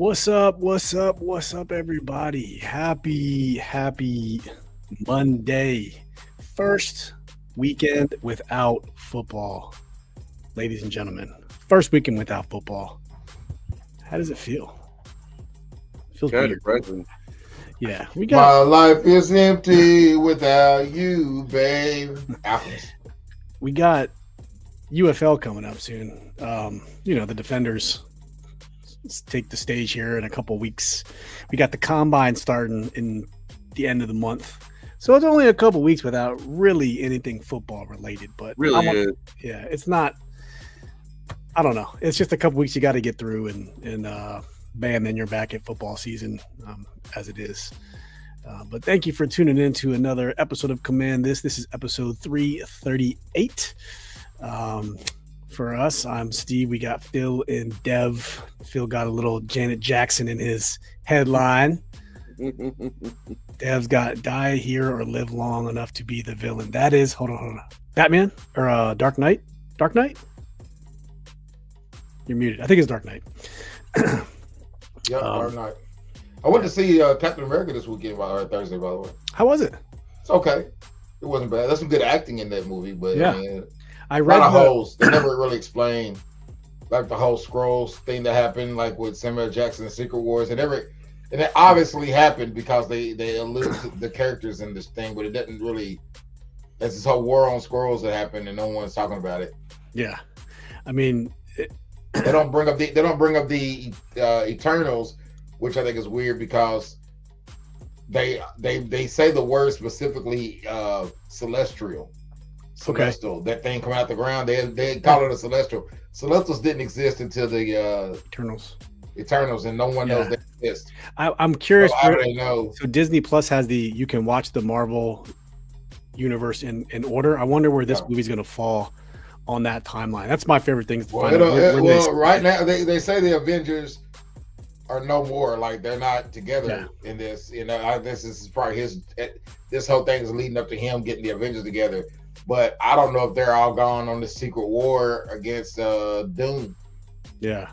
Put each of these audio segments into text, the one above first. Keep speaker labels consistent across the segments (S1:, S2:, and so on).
S1: What's up? What's up? What's up, everybody? Happy Monday. First weekend without football, ladies and gentlemen. First weekend without football. How does it feel? Feels
S2: Kind
S1: weird.
S2: of depressing.
S1: Yeah, we
S3: My
S1: got
S3: life is empty without you, babe. Apples.
S1: we got UFL coming up soon. The Defenders take the stage here in a couple weeks. We got the combine starting in the end of the month. So it's only a couple weeks without really anything football related, but
S2: Really
S1: it's not. I don't know. It's just a couple weeks you got to get through, and bam, then you're back at football season as it is. But thank you for tuning in to another episode of Command This. This is episode 338. For us, I'm Steve. We got Phil and Dev. Phil got a little Janet Jackson in his headline. Dev's got die here or live long enough to be the villain. That is, hold on. Batman or Dark Knight? Dark Knight? You're muted. I think it's Dark Knight.
S3: Yep, Dark Knight. I went to see Captain America this weekend, Thursday, by the way.
S1: How was it?
S3: It's okay. It wasn't bad. There's some good acting in that movie, but
S1: Yeah.
S3: I mean,
S1: I
S3: a
S1: read
S3: lot of holes. They never really explained, like the whole Scrolls thing that happened, like with Samuel Jackson and Secret Wars, and it obviously happened because they allude to the characters in this thing, but it doesn't really. There's this whole war on Scrolls that happened, and no one's talking about it.
S1: Yeah, I mean,
S3: They don't bring up the Eternals, which I think is weird because they say the word specifically celestial. Celestial. That thing coming out the ground, they call it a celestial. Celestials didn't exist until the Eternals, and no one knows they exist.
S1: I'm curious.
S3: So, I know.
S1: So Disney Plus has you can watch the Marvel universe in order. I wonder where this movie's going to fall on that timeline. That's my favorite thing.
S3: Right now they say the Avengers are no more. Like they're not together in this. This is probably this whole thing is leading up to him getting the Avengers together. But I don't know if they're all gone on the secret war against Doom.
S1: Yeah,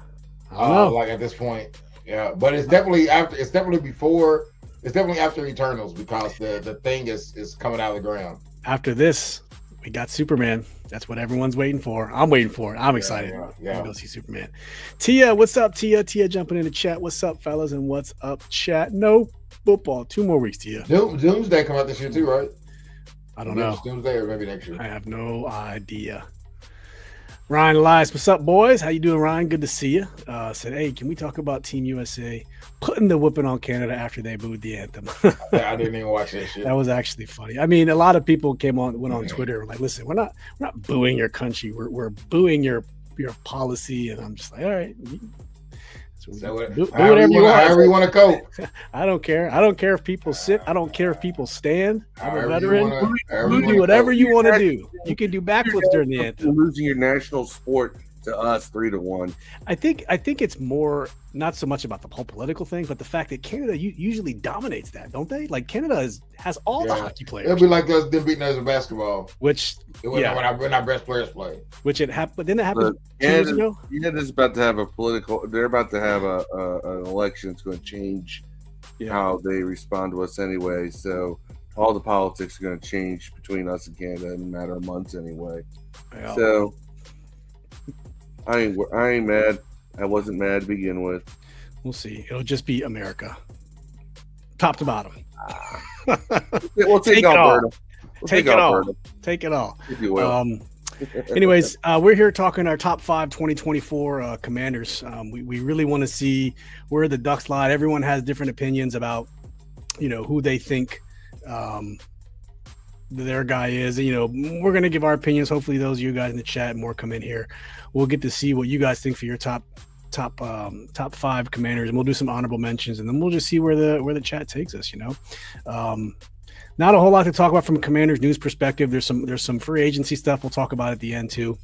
S1: I don't know.
S3: Like at this point, but it's definitely after. It's definitely before. It's definitely after Eternals because the thing is coming out of the ground.
S1: After this, we got Superman. That's what everyone's waiting for. I'm waiting for it. I'm excited.
S3: Yeah.
S1: Go see Superman. Tia, what's up, Tia? Tia jumping in the chat. What's up, fellas? And what's up, chat? No football. 2 more weeks, Tia.
S3: Doomsday come out this year too, right?
S1: I don't know.
S3: Doomsday or maybe next year.
S1: I have no idea. Ryan Elias, what's up, boys? How you doing, Ryan? Good to see you. Said, hey, can we talk about Team USA putting the whipping on Canada after they booed the anthem?
S3: I didn't even watch that shit.
S1: That was actually funny. I mean, a lot of people went on Twitter like, listen, we're not booing your country. We're booing your policy. And I'm just like, all right.
S3: Do whatever you want to cope.
S1: I don't care. I don't care if people sit. I don't care if people stand. I'm a veteran. You do whatever you want to do. You can do backflips during the anthem.
S2: Losing your national sport to us 3-1.
S1: I think it's more not so much about the whole political thing, but the fact that Canada usually dominates that, don't they? Like Canada has all the hockey players.
S3: It'll be like us them beating us in basketball.
S1: Which
S3: when our best players play.
S1: Which it happened, but didn't it happen 2 years ago?
S2: Canada's about to have they're about to have an election that's going to change how they respond to us anyway. So all the politics are going to change between us and Canada in a matter of months anyway. Yeah. So I ain't mad. I wasn't mad to begin with.
S1: We'll see. It'll just be America, top to bottom.
S2: We'll take Alberta.
S1: Take it all. Take it all.
S2: If you will.
S1: Anyways, we're here talking our top 5 2024 commanders. We really want to see where the Ducks lie. Everyone has different opinions about, who they think their guy is. We're going to give our opinions. Hopefully those of you guys in the chat more come in here. We'll get to see what you guys think for your top 5 commanders, and we'll do some honorable mentions, and then we'll just see where the chat takes us. Not a whole lot to talk about from a Commanders news perspective. There's some free agency stuff we'll talk about at the end too.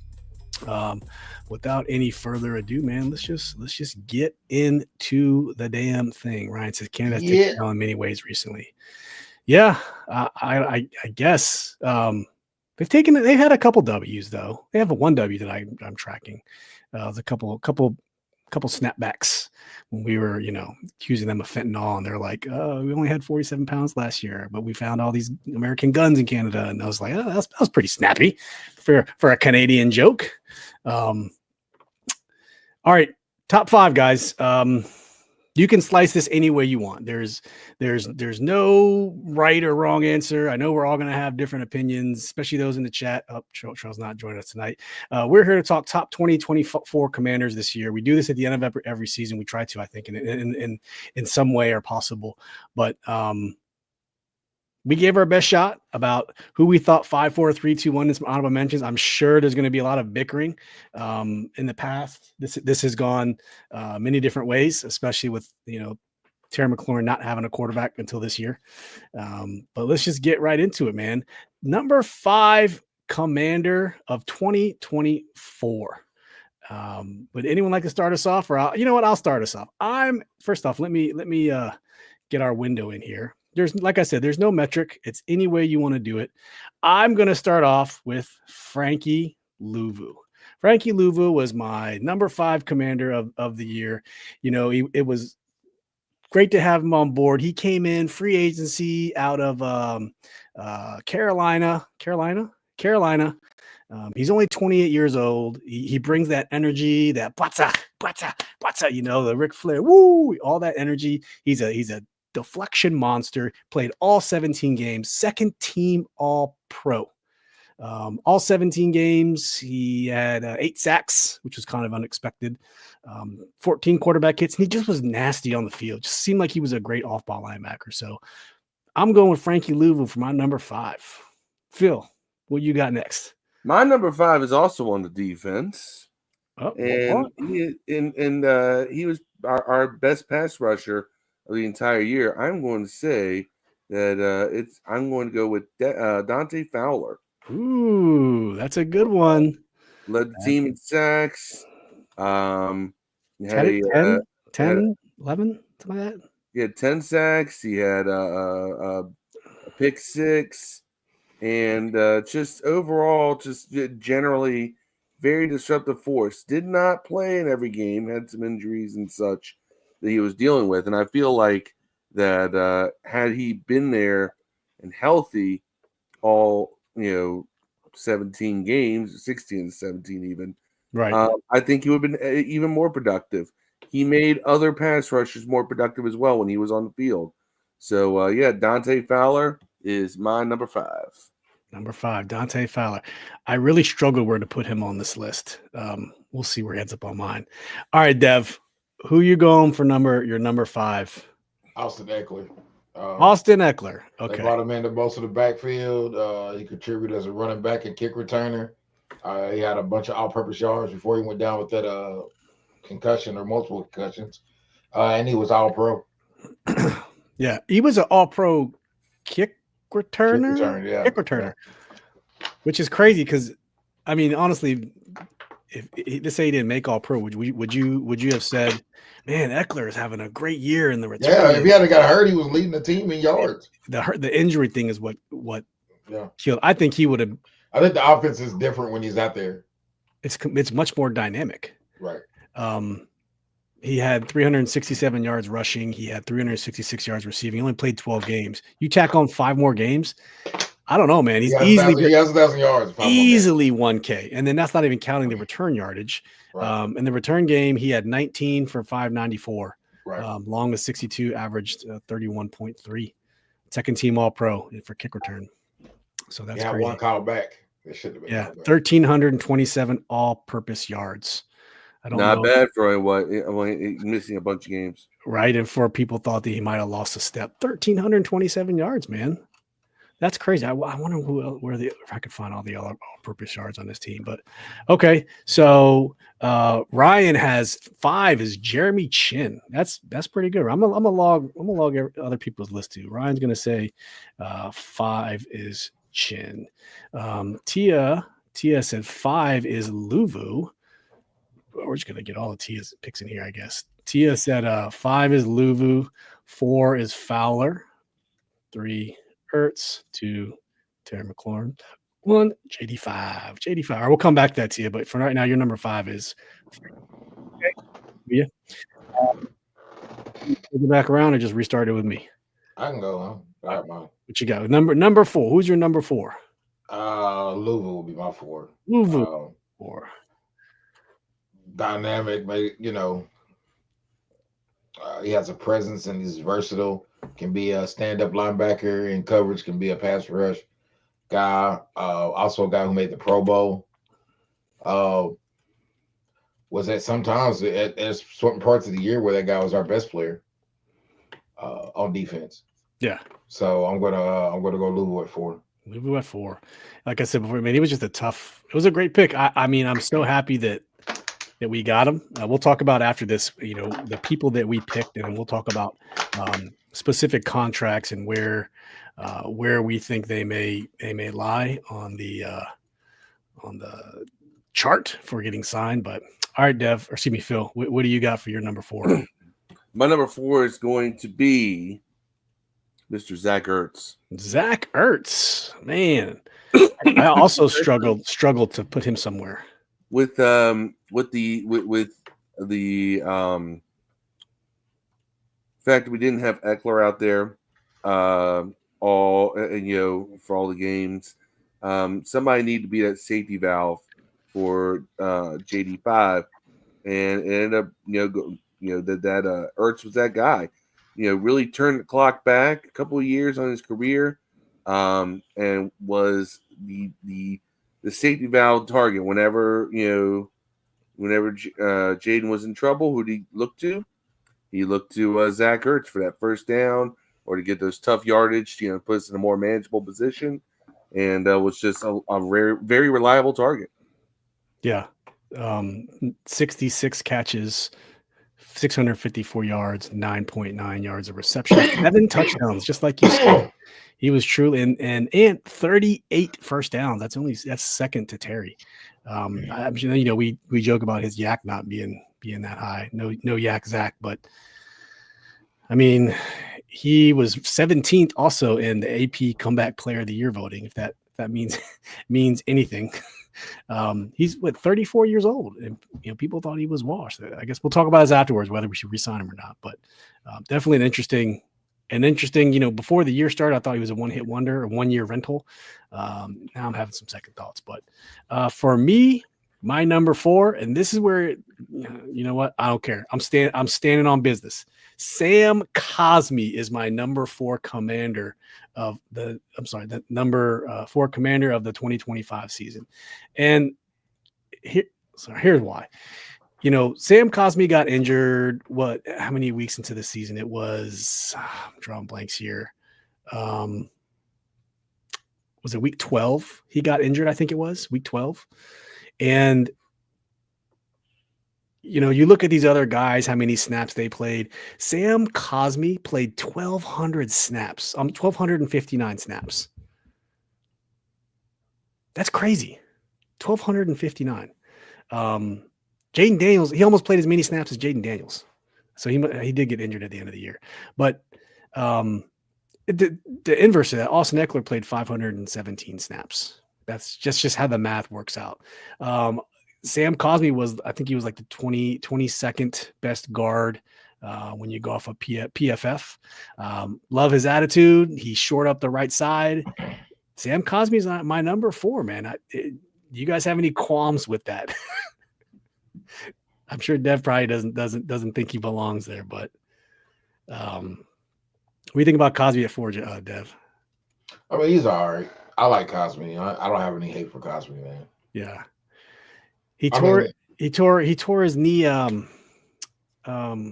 S1: Without any further ado, man, let's just get into the damn thing. Ryan says Canada's taken down in many ways recently. Yeah, I guess they've had a couple W's though. They have a 1 W that I'm tracking. There's a couple couple snapbacks when we were, accusing them of fentanyl, and they're like, "Oh, we only had 47 pounds last year, but we found all these American guns in Canada." And I was like, "Oh, that was pretty snappy for a Canadian joke." All right, top 5, guys. You can slice this any way you want. There's no right or wrong answer. I know we're all going to have different opinions, especially those in the chat. Oh, Charles not joining us tonight. We're here to talk top 2024 commanders this year. We do this at the end of every season. We try to, I think, in some way or possible. But we gave our best shot about who we thought 5, 4, 3, 2, 1 in some honorable mentions. I'm sure there's going to be a lot of bickering. In the past, this has gone many different ways, especially with Terry McLaurin not having a quarterback until this year. But let's just get right into it, man. Number 5 commander of 2024. Would anyone like to start us off? Or I'll start us off. First off, let me get our window in here. Like I said, there's no metric. It's any way you want to do it. I'm going to start off with Frankie Luvu. Frankie Luvu was my number 5 commander of the year. It was great to have him on board. He came in free agency out of Carolina. He's only 28 years old. He brings that energy, that bwatsa, the Ric Flair, woo, all that energy. He's a deflection monster. Played all 17 games, second team all pro. All 17 games, he had 8 sacks, which was kind of unexpected. 14 quarterback hits, and he just was nasty on the field. Just seemed like he was a great off-ball linebacker. So I'm going with Frankie Luvu for my number 5. Phil, what you got next?
S2: My number 5 is also on the defense.
S1: Oh,
S2: he was our best pass rusher of the entire year. I'm going to say that I'm going to go with Dante Fowler.
S1: Ooh, that's a good one.
S2: Led the team in sacks.
S1: Had 10, 11, something like that.
S2: He had 10 sacks. He had a pick 6. And just overall, just generally very disruptive force. Did not play in every game. Had some injuries and such that he was dealing with. And I feel like that had he been there and healthy all, 17 games, 16 to 17 even,
S1: right?
S2: I think he would have been even more productive. He made other pass rushers more productive as well when he was on the field. So, Dante Fowler is my number 5.
S1: Number 5, Dante Fowler. I really struggled where to put him on this list. We'll see where he ends up on mine. All right, Dev, who you going for your number 5?
S3: Austin Eckler.
S1: Austin Eckler. Okay.
S3: They brought him into most of the backfield. He contributed as a running back and kick returner. He had a bunch of all-purpose yards before he went down with that concussion or multiple concussions. And he was all-pro.
S1: Yeah, he was an all-pro kick returner. Kick returner. Yeah. Which is crazy because, I mean, honestly, if let's say he didn't make all-pro, would you have said, man, Eckler is having a great year in the return?
S3: Yeah, if he hadn't got hurt, he was leading the team in yards.
S1: The injury thing is what killed. I think he would have.
S3: I think the offense is different when he's out there.
S1: It's much more dynamic.
S3: Right.
S1: He had 367 yards rushing. He had 366 yards receiving. He only played 12 games. You tack on 5 more games, I don't know, man. He has
S3: 1,000 yards.
S1: Easily 1K. And then that's not even counting the return yardage. Right. In the return game, he had 19 for 594. Right. Long as 62, averaged 31.3. Second team All-Pro for kick return. So that's crazy.
S3: One call back. It should have been.
S1: Yeah, 1,327 all-purpose yards. I don't know.
S2: Not bad for missing a bunch of games.
S1: Right, and for people thought that he might have lost a step. 1,327 yards, man. That's crazy. I wonder if I could find all the all-purpose yards on this team. But okay, so Ryan has 5 is Jeremy Chin. That's pretty good. I'm gonna log other people's list too. Ryan's gonna say 5 is Chin. Tia said 5 is Luvu. We're just gonna get all the Tia's picks in here, I guess. Tia said 5 is Luvu, 4 is Fowler, 3 Ertz, 2 Terry McLaurin, 1 JD5. All right, we'll come back to that, Tia, but for right now, your number 5 is okay. Yeah. Take it back around or just restart it with me.
S3: I can go. Huh? All right, man.
S1: What you got? Number 4. Who's your number 4?
S3: Louisville will be my 4.
S1: Louisville. 4.
S3: Dynamic, he has a presence and he's versatile. Can be a stand-up linebacker in coverage. Can be a pass rush guy. Also a guy who made the Pro Bowl. Was that sometimes at certain parts of the year where that guy was our best player on defense.
S1: Yeah.
S3: So I'm gonna go Louisville at 4.
S1: Louisville at 4. Like I said before, man, he was just it was a great pick. I mean, I'm so happy that we got him. We'll talk about after this, the people that we picked, and we'll talk about specific contracts and where we think they may lie on the chart for getting signed. But all right, Phil, what do you got for your number 4?
S2: My number 4 is going to be Mr. Zach Ertz.
S1: Zach Ertz, man. I also struggled to put him somewhere.
S2: With the fact that we didn't have Eckler out there for all the games, somebody needed to be that safety valve for JD5, and it ended up that Ertz was that guy. Really turned the clock back a couple of years on his career, and was the safety valve target whenever Jaden was in trouble. Who did he look to? He looked to Zach Ertz for that first down or to get those tough yardage, put us in a more manageable position, and was just a very, very reliable target.
S1: Yeah. 66 catches, 654 yards, 9.9 yards of reception, 7 touchdowns, just like you said. He was truly and 38 first downs. That's second to Terry. I'm sure, we joke about his yak not being that high. No yak Zach, but I mean, he was 17th also in the AP Comeback Player of the Year voting, if that means anything. He's 34 years old, and people thought he was washed. I guess we'll talk about this afterwards, whether we should re-sign him or not. But definitely an interesting. Before the year started, I thought he was a one-hit wonder, a one-year rental. Now I'm having some second thoughts. But for me, my number 4, and this is where, you know what? I don't care. I'm standing on business. Sam Cosmi is my number 4 commander of the number 4 commander of the 2025 season. And here's why. Sam Cosmi got injured. How many weeks into the season? It was, I'm drawing blanks here. Was it week 12? He got injured. I think it was week 12. And, you look at these other guys, how many snaps they played. Sam Cosmi played 1,200 snaps. 1,259 snaps. That's crazy. 1,259. Jaden Daniels, he almost played as many snaps as Jaden Daniels. So he did get injured at the end of the year. But the inverse of that, Austin Eckler played 517 snaps. That's just how the math works out. Sam Cosmi I think he was like the 22nd best guard when you go off of PFF. Love his attitude. He shored up the right side. Sam Cosmi is not my number 4, man. You guys have any qualms with that? I'm sure Dev probably doesn't think he belongs there, but what do you think about Cosmi at 4, Dev?
S3: I mean, he's all right. I like Cosmi. I don't have any hate for Cosmi, man.
S1: Yeah. He tore his knee at the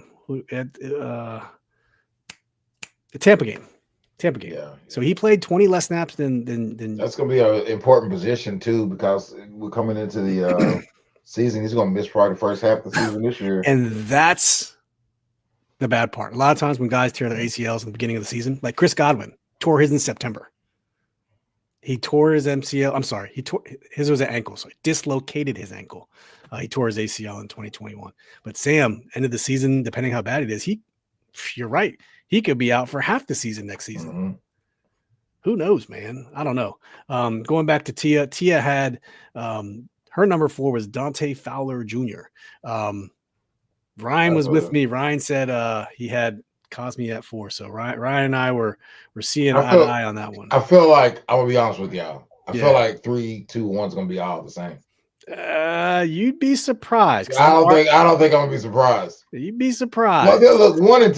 S1: Tampa game. Yeah. So he played 20 less snaps than
S3: that's going to be an important position too, because we're coming into the season. He's going to miss probably the first half of the season this year.
S1: And that's the bad part. A lot of times when guys tear their ACLs in the beginning of the season, like Chris Godwin tore his in September. He tore his MCL. I'm sorry. His was an ankle. So he dislocated his ankle. He tore his ACL in 2021. But Sam, end of the season, depending how bad it is, you're right. He could be out for half the season next season. Mm-hmm. Who knows, man? I don't know. Going back to Tia. Tia had her number 4 was Dante Fowler Jr. Ryan was with me. Ryan said he had Cosme at 4. So Ryan and I were seeing eye to eye on that one.
S3: I feel like I'm gonna be honest with y'all. I
S1: Yeah.
S3: feel like 3, 2, 1's gonna be all the same.
S1: You'd be surprised.
S3: I don't think I'm gonna be surprised.
S1: You'd be surprised.
S3: Well, look, 1 and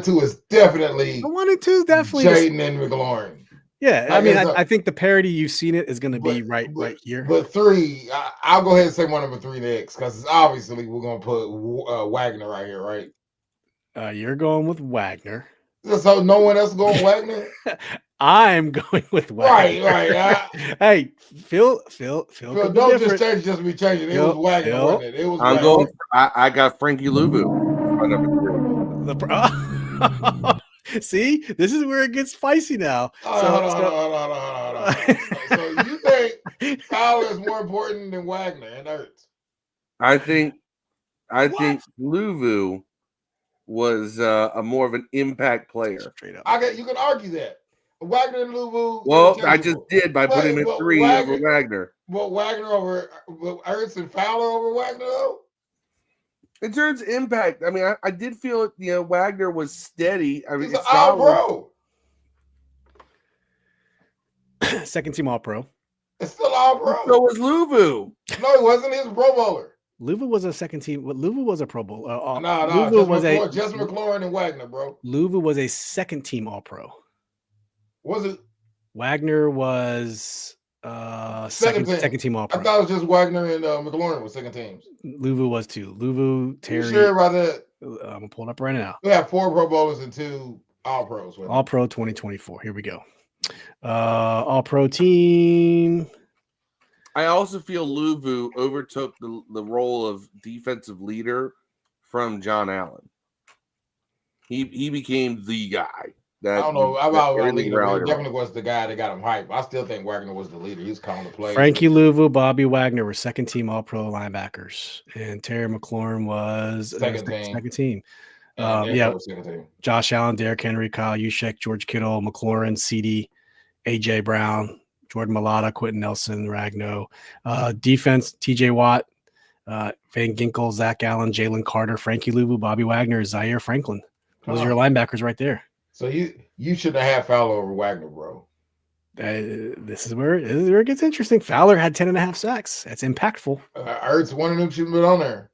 S3: 2 is definitely
S1: 1 and 2 definitely
S3: Jaden and McLaurin.
S1: Yeah, I mean, I think the parody you've seen it is going to be right here.
S3: But 3, I'll go ahead and say my number 3 next because obviously we're gonna put Wagner right here, right?
S1: You're going with Wagner.
S3: So no one else going Wagner.
S1: I'm going with Wagner.
S3: Right.
S1: Hey, Phil,
S3: don't just change just be changing. It was Wagner, wasn't it? It was.
S2: I'm
S3: Wagner.
S2: going. I got Frankie Luvu. My number 3.
S1: See, this is where it gets spicy now.
S3: Hold on. So you think Fowler is more important than Wagner and Ertz?
S2: I think Luvu was a more of an impact player.
S1: Straight up.
S3: You can argue that. Wagner and Luvu.
S2: Well, I just did by putting him at 3 over Wagner.
S3: Well, Wagner over Ertz and Fowler over Wagner, though?
S2: In terms of impact, I mean, I did feel it. Wagner was steady. I mean,
S3: he's an all-pro.
S1: Second team All-Pro.
S3: It's still all-pro.
S2: So was Luvu.
S3: No, he wasn't. He was a Pro Bowler.
S1: Luvu was a second team. Luvu was a Pro Bowl.
S3: No. Just McLaurin and Wagner, bro.
S1: Luvu was a second team All-Pro.
S3: Was it?
S1: Wagner was second team All-Pro.
S3: I thought it was just Wagner and McLaurin was second teams.
S1: Luvu was 2. Luvu, Terry.
S3: You sure about that?
S1: I'm gonna pull it up right now.
S3: We have 4 Pro Bowlers and 2 All-Pros.
S1: All-Pro 2024. Here we go. All-Pro team.
S2: I also feel Luvu overtook the role of defensive leader from John Allen. He became the guy. I
S3: don't know about leader. He definitely was the guy that got him hype. I still think Wagner was the leader. He was calling the plays.
S1: Frankie Luvu, Bobby Wagner were second team All-Pro linebackers, and Terry McLaurin was second team. Second team. Josh Allen, Derrick Henry, Kyle Juszczyk, George Kittle, McLaurin, CD, AJ Brown, Jordan Mailata, Quentin Nelson, Ragnow. Defense: TJ Watt, Van Ginkel, Zach Allen, Jalen Carter, Frankie Luvu, Bobby Wagner, Zaire Franklin. Those are your linebackers right there.
S3: So you should have had Fowler over Wagner, bro.
S1: This is where it gets interesting. Fowler had 10.5 sacks. That's impactful.
S3: Ertz, one of them should have been on there.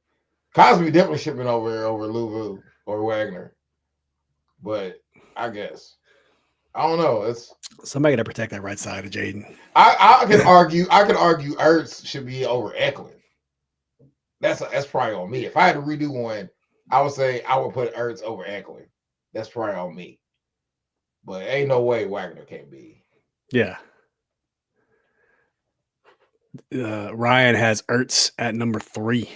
S3: Cosme definitely should have been over Luvu or Wagner. But I guess. I don't know. It's
S1: somebody got to protect that right side of Jaden.
S3: I could argue Ertz should be over Eklund. That's probably on me. If I had to redo one, I would say I would put Ertz over Eklund. That's probably on me. But ain't no way Wagner can't be.
S1: Yeah. Ryan has Ertz at number 3.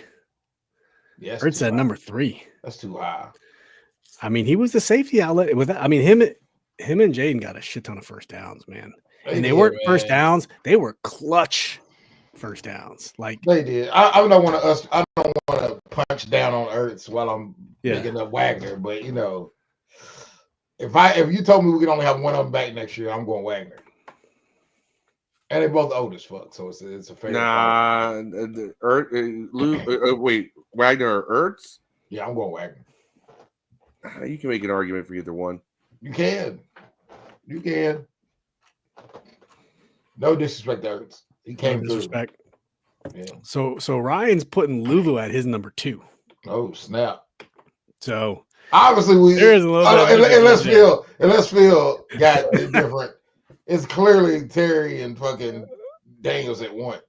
S3: Yes,
S1: Ertz at number 3.
S3: That's too high.
S1: I mean, he was the safety outlet. Him and Jaden got a shit ton of first downs, man. And they weren't first downs; they were clutch first downs. Like
S3: they did. I don't want to punch down on Ertz while I'm picking up Wagner, but if you told me we could only have one of them back next year, I'm going Wagner. And they're both old as fuck, so it's a fair.
S2: Nah, wait, Wagner or Ertz?
S3: Yeah, I'm going Wagner.
S2: You can make an argument for either one.
S3: You can. No disrespect to Ertz. He came through.
S1: Disrespect.
S3: Yeah.
S1: So Ryan's putting Luvu at his number 2.
S3: Oh snap!
S1: So
S3: obviously
S1: there is a little
S3: bit. Unless Phil got it different. It's clearly Terry and fucking Daniels at 1.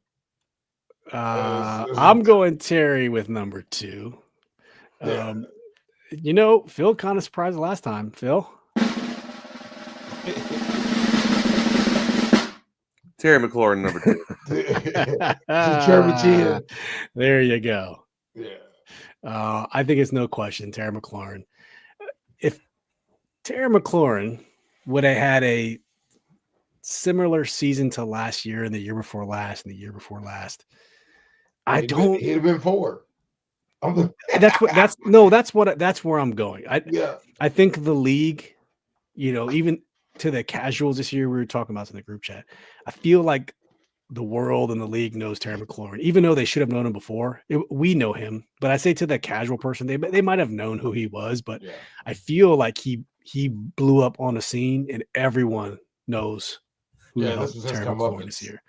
S1: I'm going Terry with number 2.
S3: Yeah.
S1: Phil kind of surprised last time. Phil.
S2: Terry McLaurin, number
S3: 2.
S1: There you go.
S3: Yeah.
S1: I think it's no question, Terry McLaurin. If Terry McLaurin would have had a similar season to last year and the year before last and the year before last,
S3: he'd have been 4.
S1: That's where I'm going. I think the league, even to the casuals this year, we were talking about in the group chat. I feel like the world and the league knows Terry McLaurin, even though they should have known him before. We know him, but I say to the casual person, they might have known who he was, but
S3: Yeah.
S1: I feel like he blew up on the scene and everyone knows who the hell
S3: this is his
S1: Terry McLaurin is here.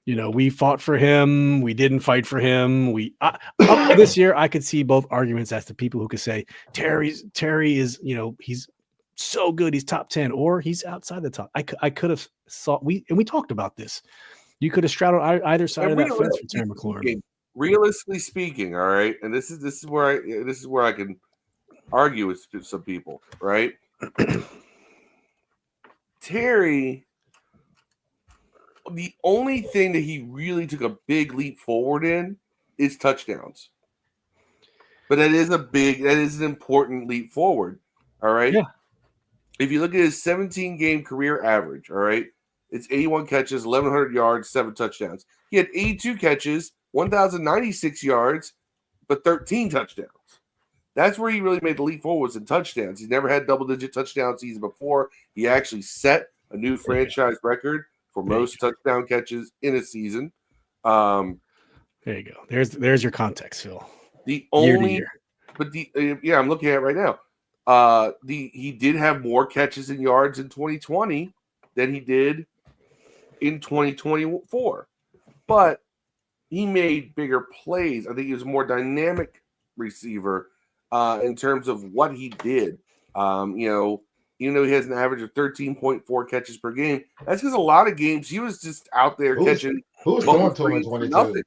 S1: We fought for him. We didn't fight for him. Up to this year, I could see both arguments as to people who could say Terry is, he's so good, he's top 10, or he's outside the top. I could have we talked about this. You could have straddled either side of that fence for Terry McLaurin.
S2: Realistically speaking, all right, and this is where I can argue with some people, right? Terry, the only thing that he really took a big leap forward in is touchdowns. But that is an important leap forward. All right.
S1: Yeah.
S2: If you look at his 17-game career average, all right, it's 81 catches, 1,100 yards, 7 touchdowns. He had 82 catches, 1,096 yards, but 13 touchdowns. That's where he really made the leap forward, was in touchdowns. He never had double-digit touchdown season before. He actually set a new franchise record for most touchdown catches in a season.
S1: There you go. There's your context, Phil.
S2: The only,
S1: year.
S2: But I'm looking at it right now. He did have more catches and yards in 2020 than he did in 2024, but he made bigger plays. I think he was a more dynamic receiver in terms of what he did. Even though he has an average of 13.4 catches per game, that's because a lot of games he was just out there catching.
S3: Who was throwing to him in 22?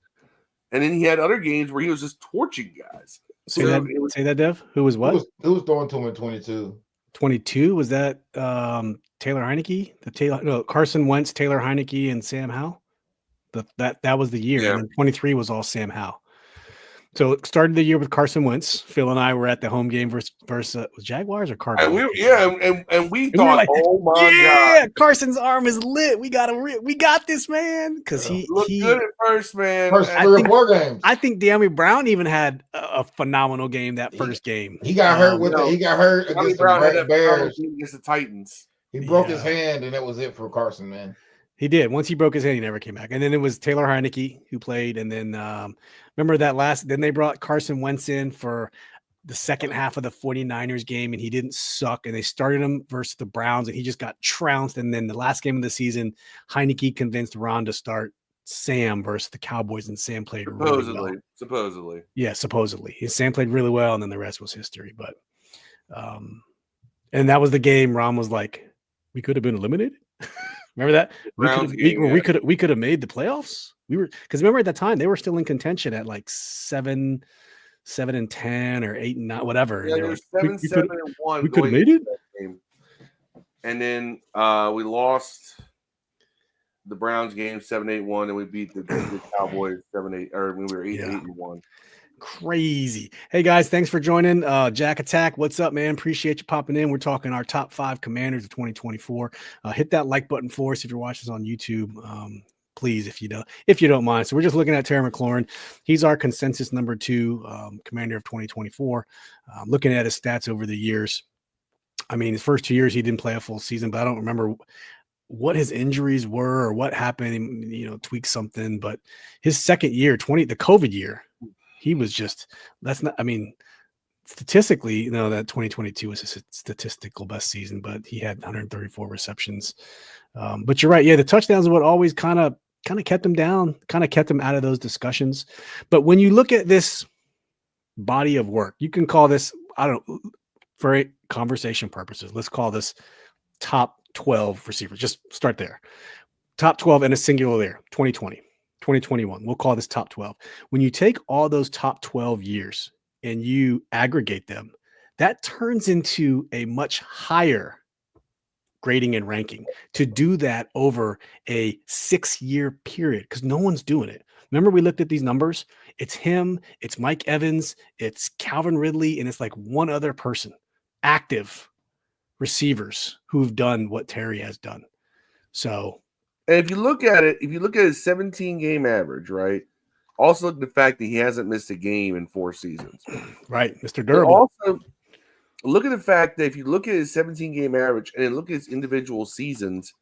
S2: And then he had other games where he was just torching guys.
S1: Say that, Dev. Who was what?
S3: Who was throwing to him in 22?
S1: 22 was that Taylor Heineke? Carson Wentz, Taylor Heineke, and Sam Howell. That was the year.
S2: Yeah.
S1: And then 23 was all Sam Howell. So it started the year with Carson Wentz. Phil and I were at the home game versus was Jaguars or Cardinals?
S2: And we thought, like, oh my god,
S1: Carson's arm is lit. We got this, man. Because he
S2: looked good at first, man.
S3: First 3 or 4 games.
S1: I think De'Ami Brown even had a phenomenal game that first game.
S3: He got hurt he got hurt against the Bears
S2: against the Titans.
S3: He broke his hand, and that was it for Carson, man.
S1: He did. Once he broke his hand, he never came back. And then it was Taylor Heineke who played. And then remember that then they brought Carson Wentz in for the second half of the 49ers game, and he didn't suck. And they started him versus the Browns, and he just got trounced. And then the last game of the season, Heineke convinced Ron to start Sam versus the Cowboys, and Sam played really well.
S2: Supposedly.
S1: Yeah, supposedly. Sam played really well, and then the rest was history. But and that was the game Ron was like, we could have been eliminated. Remember that? We could have made the playoffs. Because remember at that time they were still in contention at like 7-10 or 8-9, whatever.
S2: Yeah, they were 7-1.
S1: We could have made it.
S2: And then we lost the Browns game 7-8-1, and we beat the Cowboys 7-8, or when we were 8-1.
S1: Crazy. Hey guys, thanks for joining. Jack Attack, what's up, man? Appreciate you popping in. We're talking our top 5 commanders of 2024. Hit that like button for us if you're watching us on YouTube. Please, if you don't mind. So we're just looking at Terry McLaurin. He's our consensus number 2 commander of 2024. Looking at his stats over the years. I mean, his first 2 years he didn't play a full season, but I don't remember what his injuries were or what happened. Tweaked something. But his second year, the COVID year, he was statistically, that 2022 was his statistical best season, but he had 134 receptions. But you're right. Yeah, the touchdowns are what always kind of kept him down, kind of kept him out of those discussions. But when you look at this body of work, you can call this, I don't know, for conversation purposes, let's call this top 12 receivers. Just start there. Top 12 in a singular there, 2020. 2021. We'll call this top 12. When you take all those top 12 years and you aggregate them, that turns into a much higher grading and ranking to do that over a 6-year period, because no one's doing it. Remember, we looked at these numbers. It's him, it's Mike Evans, it's Calvin Ridley, and it's like one other person, active receivers who've done what Terry has done. So,
S2: and if you look at his 17-game average, right? Also look at the fact that he hasn't missed a game in 4 seasons.
S1: Right, Mr. Durable.
S2: But also, look at the fact that if you look at his 17-game average and then look at his individual seasons,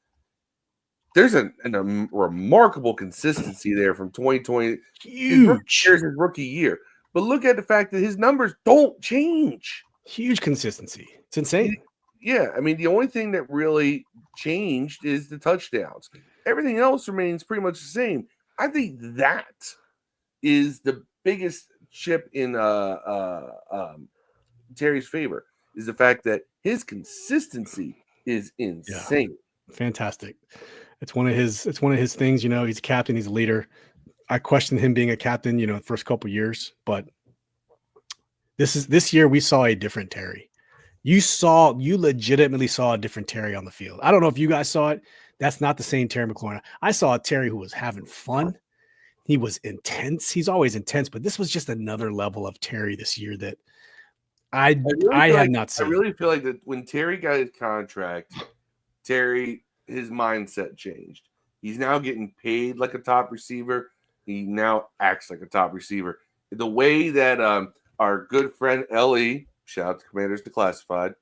S2: there's a remarkable consistency there from 2020.
S1: Huge.
S2: Here's his rookie year. But look at the fact that his numbers don't change.
S1: Huge consistency. It's insane.
S2: Yeah, I mean, the only thing that really changed is the touchdowns. Everything else remains pretty much the same. I think that is the biggest chip in Terry's favor, is the fact that his consistency is insane.
S1: Yeah. Fantastic. It's one of his things, he's a captain, he's a leader. I questioned him being a captain, the first couple of years, but this year we saw a different Terry. You legitimately saw a different Terry on the field. I don't know if you guys saw it. That's not the same Terry McLaurin. I saw a Terry who was having fun. He was intense. He's always intense, but this was just another level of Terry this year that I had not seen.
S2: I really feel like that when Terry got his contract, his mindset changed. He's now getting paid like a top receiver. He now acts like a top receiver. The way that our good friend Ellie, shout out to Commanders Declassified,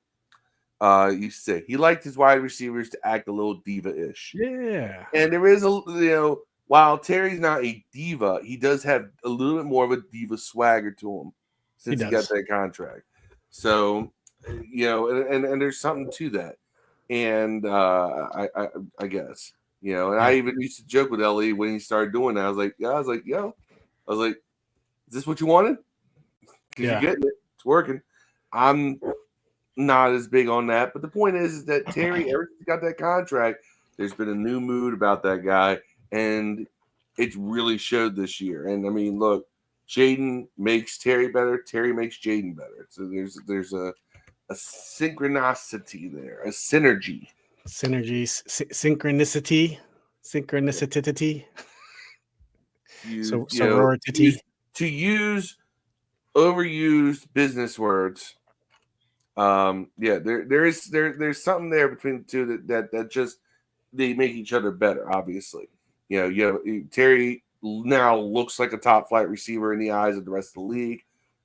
S2: used to say he liked his wide receivers to act a little diva-ish.
S1: Yeah.
S2: And there is while Terry's not a diva, he does have a little bit more of a diva swagger to him since he got that contract. So, and there's something to that. And I guess, and I even used to joke with Ellie when he started doing that. I was like, is this what you wanted? Because you're getting it. It's working. I'm not as big on that. But the point is that Terry, ever since he got that contract, there's been a new mood about that guy. And it really showed this year. And I mean, look, Jaden makes Terry better. Terry makes Jaden better. So there's a synchronicity there, a synergy.
S1: Synchronicity.
S2: Sorority. To use overused business words. There's something there between the two that just they make each other better, obviously. Terry now looks like a top flight receiver in the eyes of the rest of the league.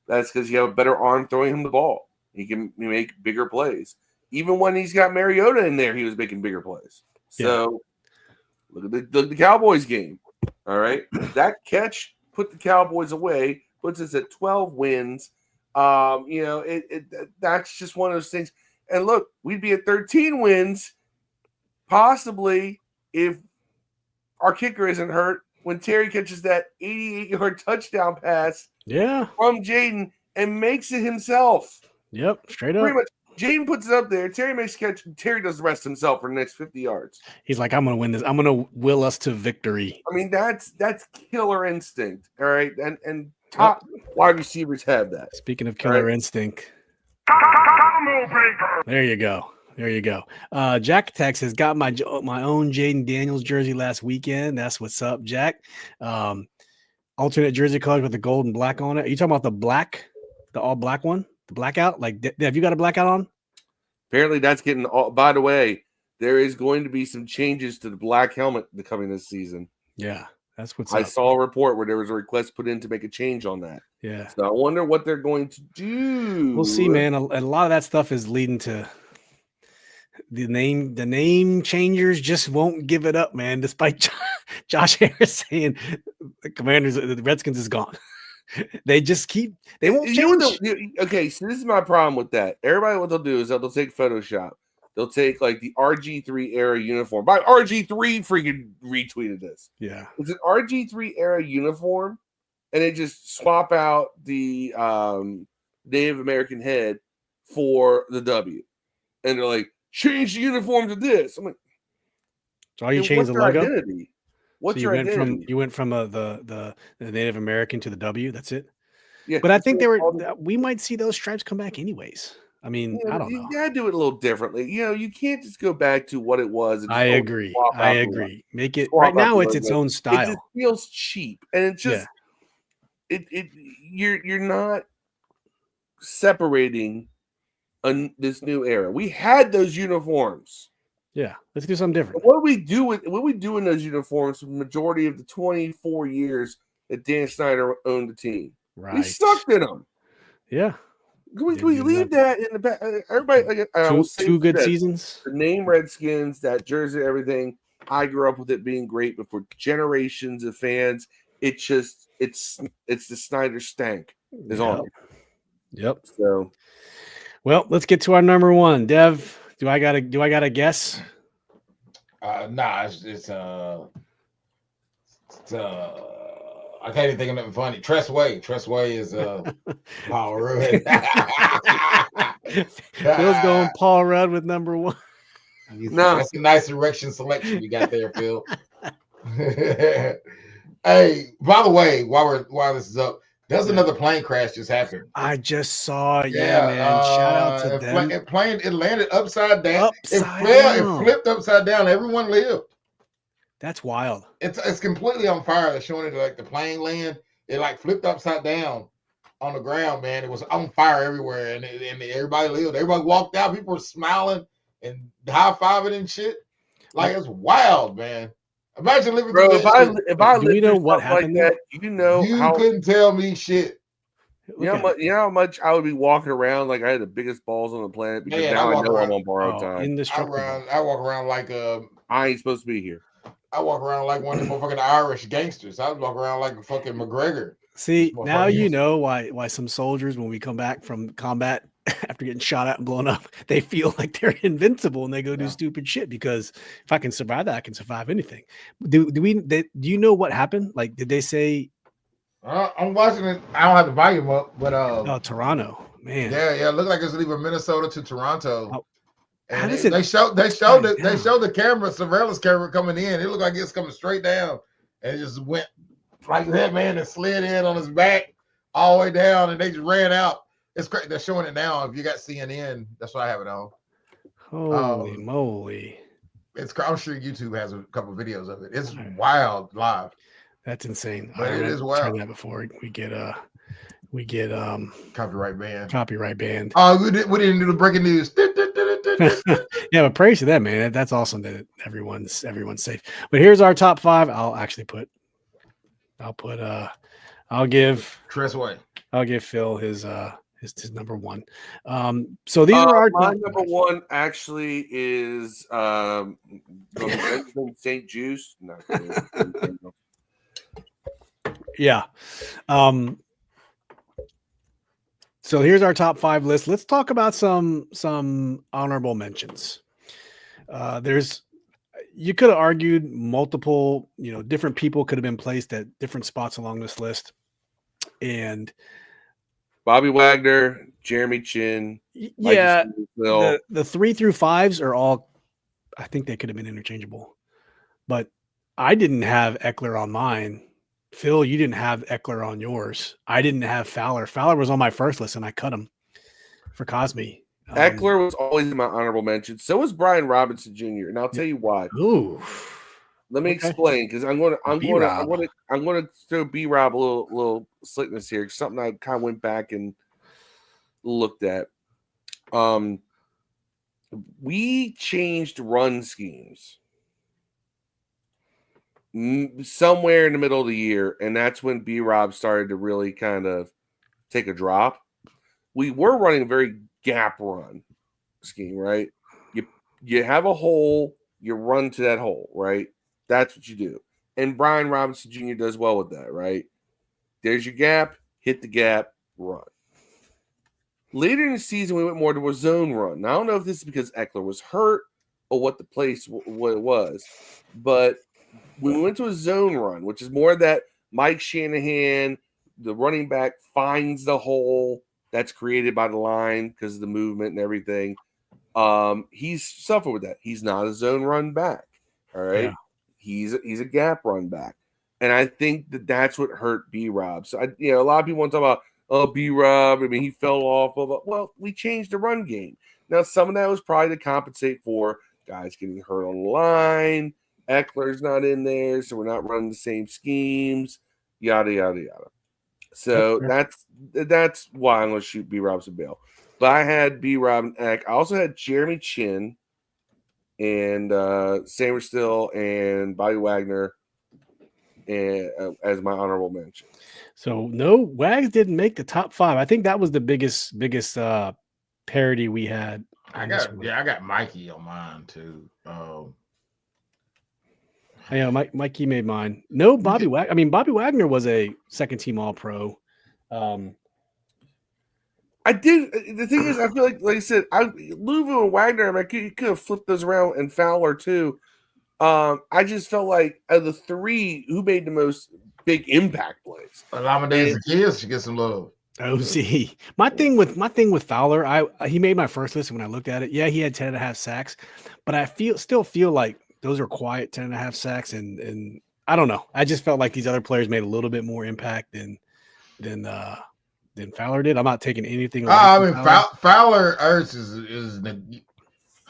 S2: That's because you have a better arm throwing him the ball. He can make bigger plays. Even when he's got Mariota in there, he was making bigger plays. So look at the Cowboys game. All right. That catch put the Cowboys away, puts us at 12 wins. That's just one of those things. And look, we'd be at 13 wins, possibly if our kicker isn't hurt, when Terry catches that 88-yard touchdown pass from Jaden and makes it himself.
S1: Yep, straight up.
S2: Pretty much, Jaden puts it up there. Terry makes a catch. Terry does the rest himself for the next 50 yards.
S1: He's like, I'm going to win this. I'm going to will us to victory.
S2: I mean, that's killer instinct, all right? And top wide receivers have that.
S1: Speaking of killer instinct. There you go. Jack Tex has got my own Jaden Daniels jersey last weekend. That's what's up, Jack. Alternate jersey colors with the gold and black on it. Are you talking about the all black one? The blackout? Like, have you got a blackout on?
S2: Apparently that's getting by the way, there is going to be some changes to the black helmet coming this season.
S1: Yeah, that's what's
S2: I
S1: up.
S2: saw a report where there was a request put in to make a change on that.
S1: Yeah.
S2: So I wonder what they're going to do.
S1: We'll see, man. A lot of that stuff is leading to the name changers just won't give it up, man. Despite Josh Harris saying the Redskins is gone. They just they won't change.
S2: Okay, so this is my problem with that. Everybody, what they'll do is they'll take Photoshop. They'll take like the RG3 era uniform. By RG3 freaking retweeted this.
S1: Yeah.
S2: It's an RG3 era uniform, and they just swap out the Native American head for the W. And they're like, change the uniform to this. I'm like,
S1: so all you changed the logo?
S2: Identity? What's your identity?
S1: You went from the Native American to the W. That's it.
S2: Yeah,
S1: but I think we might see those stripes come back anyways. I mean, I don't know.
S2: You gotta do it a little differently. You can't just go back to what it was. And
S1: I agree. Make it right now. It's its own style. It
S2: just feels cheap, and it just you're not separating this new era. We had those uniforms.
S1: Yeah, let's do something different.
S2: What we do in those uniforms for the majority of the 24 years that Dan Snyder owned the team? Right, we sucked in them.
S1: Yeah.
S2: Can we leave that in the back? Everybody,
S1: two good seasons.
S2: The name Redskins, that jersey, everything. I grew up with it being great, but for generations of fans, it's the Snyder stank is on it.
S1: Yep.
S2: So,
S1: well, let's get to our number one. Dev, do I got a guess?
S3: Nah, it's I can't even think of nothing funny. Tress Way is Paul Rudd.
S1: Phil's going Paul Rudd with number one.
S3: No, that's a nice direction selection you got there, Phil. Hey, by the way, while this is up, there's another plane crash just happened.
S1: I just saw it. Yeah, man. Shout out to them.
S3: It landed upside down.
S1: Upside
S3: it
S1: down.
S3: flipped upside down. Everyone lived.
S1: That's wild.
S3: It's completely on fire. They're showing it like the plane land. It like flipped upside down on the ground, man. It was on fire everywhere, and everybody lived. Everybody walked out. People were smiling and high-fiving and shit. Like, it's wild, man. Imagine living
S2: bro,
S3: through that
S2: if I lived
S1: you know
S2: through
S1: what
S2: stuff like
S1: happened
S2: that, you
S3: couldn't tell me shit.
S2: You know how much I would be walking around like I had the biggest balls on the planet because now I know I'm on borrowed time.
S1: Indestructible.
S3: I walk around like
S2: I ain't supposed to be here.
S3: I walk around like one of the motherfucking Irish gangsters. I walk around like a fucking McGregor.
S1: See, now you know why some soldiers, when we come back from combat after getting shot at and blown up, they feel like they're invincible and they go do stupid shit, because if I can survive that, I can survive anything. Do you know what happened? Like, did they say?
S3: I'm watching it. I don't have the volume up, but
S1: Toronto, man.
S3: Yeah, it looked like it's leaving Minnesota to Toronto.
S1: Oh.
S3: And they showed the camera, surveillance camera coming in. It looked like it's coming straight down, and it just went like that, man, and slid in on his back all the way down, and they just ran out. It's great. They're showing it now. If you got CNN, that's why I have it on.
S1: Holy moly!
S3: I'm sure YouTube has a couple of videos of it. It's wild live.
S1: That's insane.
S3: But it is wild.
S1: Turn that before we get
S3: copyright banned.
S1: Oh,
S3: we didn't do the breaking news.
S1: Yeah, but praise to them, man. That's awesome that everyone's safe. But here's our top 5. I'll give
S3: Tressway.
S1: I'll give Phil his number one. So these are our
S2: my number one actually is St. Juice.
S1: Yeah. So here's our top 5 list. Let's talk about some honorable mentions. You could have argued multiple, different people could have been placed at different spots along this list. And
S2: Bobby Wagner, Jeremy Chin.
S1: Yeah. The 3 through 5s are all, I think they could have been interchangeable, but I didn't have Eckler on mine. Phil, you didn't have Eckler on yours. I didn't have Fowler. Fowler was on my first list, and I cut him for Cosme.
S2: Eckler was always in my honorable mention. So was Brian Robinson Jr. And I'll tell you why.
S1: Ooh.
S2: Let me explain, because I'm going to throw B-Rob a little slickness here. Something I kind of went back and looked at. We changed run schemes somewhere in the middle of the year, and that's when B-Rob started to really kind of take a drop. We were running a very gap run scheme, right? You have a hole, you run to that hole, right? That's what you do. And Brian Robinson Jr. does well with that, right? There's your gap, hit the gap, run. Later in the season, we went more to a zone run. Now, I don't know if this is because Eckler was hurt or what it was, but we went to a zone run, which is more that Mike Shanahan, the running back, finds the hole that's created by the line because of the movement and everything. He's suffered with that. He's not a zone run back. All right. Yeah. He's a gap run back. And I think that's what hurt B-Rob. So, a lot of people want to talk about, B-Rob, he fell off. Well, we changed the run game. Now, some of that was probably to compensate for guys getting hurt on the line. Eckler's not in there, so we're not running the same schemes, yada, yada, yada. So that's why I'm going to shoot B-Rob some bail. But I had B-Rob and Eck. I also had Jeremy Chin and Sam Still and Bobby Wagner as my honorable mention.
S1: So no, Wags didn't make the top 5. I think that was the biggest parody we had.
S3: I got Mikey on mine too.
S1: Yeah, Mike Key made mine. No, Bobby Wagner. I mean, Bobby Wagner was a second team All Pro.
S2: I did. The thing is, I feel like I said, Louisville and Wagner. I mean, you could have flipped those around, and Fowler too. I just felt like of the three, who made the most big impact plays?
S3: Alameda's the kids should get some love.
S1: OC. My thing with Fowler, he made my first list when I looked at it. Yeah, he had 10.5 sacks, but I still feel like those are quiet 10.5 sacks, and I don't know. I just felt like these other players made a little bit more impact than Fowler did. I'm not taking anything away.
S3: I mean, Fowler Ertz is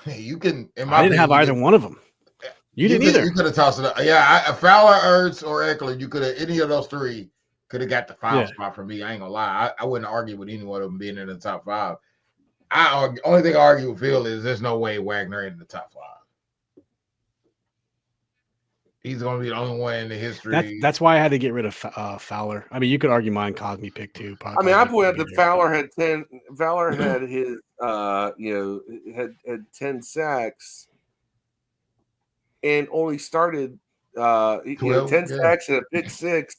S3: you can.
S1: I didn't have either one of them. You didn't either.
S3: You could have tossed it up. Yeah, Fowler, Ertz, or Eckler. You could have any of those three could have got the 5 spot for me. I ain't gonna lie. I wouldn't argue with any one of them being in the top 5. Only thing I argue with Phil is there's no way Wagner in the top 5. He's going to be the only one in the history.
S1: That's why I had to get rid of Fowler. I mean, you could argue mine Cosme pick too.
S2: I mean, I pointed out that Fowler had 10. Fowler had his, had 10 sacks, and only started 10 sacks and a pick 6.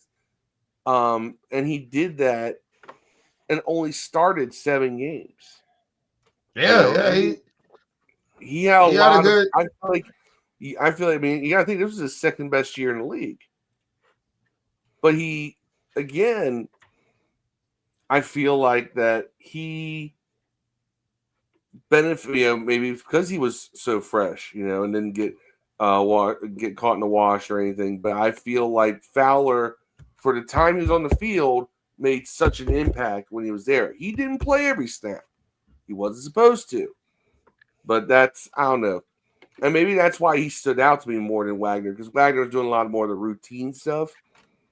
S2: And he did that, and only started 7 games.
S3: Yeah,
S2: he had a lot of. I feel like, I mean, you got to think this was his second best year in the league. But he, again, I feel like that he benefited, maybe because he was so fresh, and didn't get caught in the wash or anything. But I feel like Fowler, for the time he was on the field, made such an impact when he was there. He didn't play every snap. He wasn't supposed to. But that's, I don't know. And maybe that's why he stood out to me more than Wagner, because Wagner was doing a lot more of the routine stuff.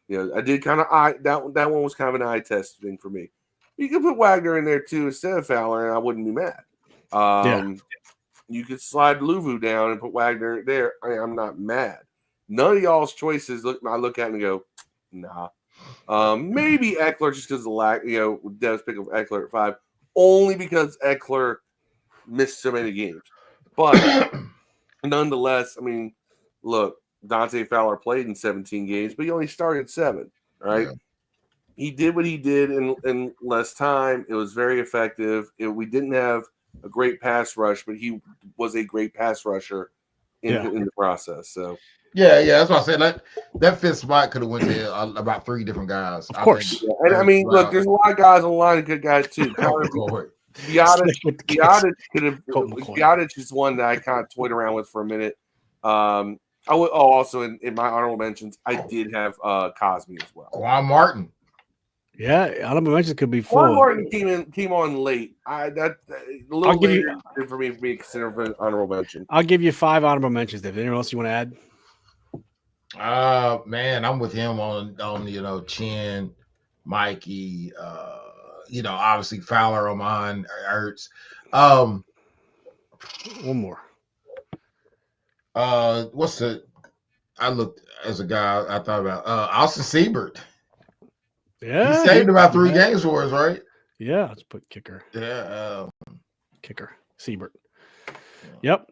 S2: I did kind of that one was kind of an eye test thing for me. You could put Wagner in there too instead of Fowler, and I wouldn't be mad. You could slide Louvu down and put Wagner there. I'm not mad. None of y'all's choices I look at and go, nah. Maybe Eckler just because of the lack, Dev's pick of Eckler at 5, only because Eckler missed so many games. But nonetheless, I mean, look, Dante Fowler played in 17 games, but he only started 7, right? Yeah. He did what he did in less time. It was very effective. We didn't have a great pass rush, but he was a great pass rusher in the process. So
S3: yeah, that's what I said. That 5th spot could have went to about 3 different guys.
S1: Of course.
S2: And I mean, look, there's a lot of guys on the line, good guys too. Biotic is one that I kind of toyed around with for a minute. Also in my honorable mentions, I did have Cosme as well.
S3: Quan Martin.
S1: Yeah, honorable mentions could be full.
S2: Quan Martin came on late. A little later for me to be considered for an honorable mention.
S1: I'll give you 5 honorable mentions. If anyone else you want to
S3: add? Man, I'm with him on Chin, Mikey, obviously Fowler on mine, Ertz.
S1: One more.
S3: I looked as a guy I thought about Austin Siebert.
S1: Yeah.
S3: He saved about 3 games for us, right?
S1: Yeah, let's put kicker.
S3: Yeah.
S1: Kicker. Siebert. Yep.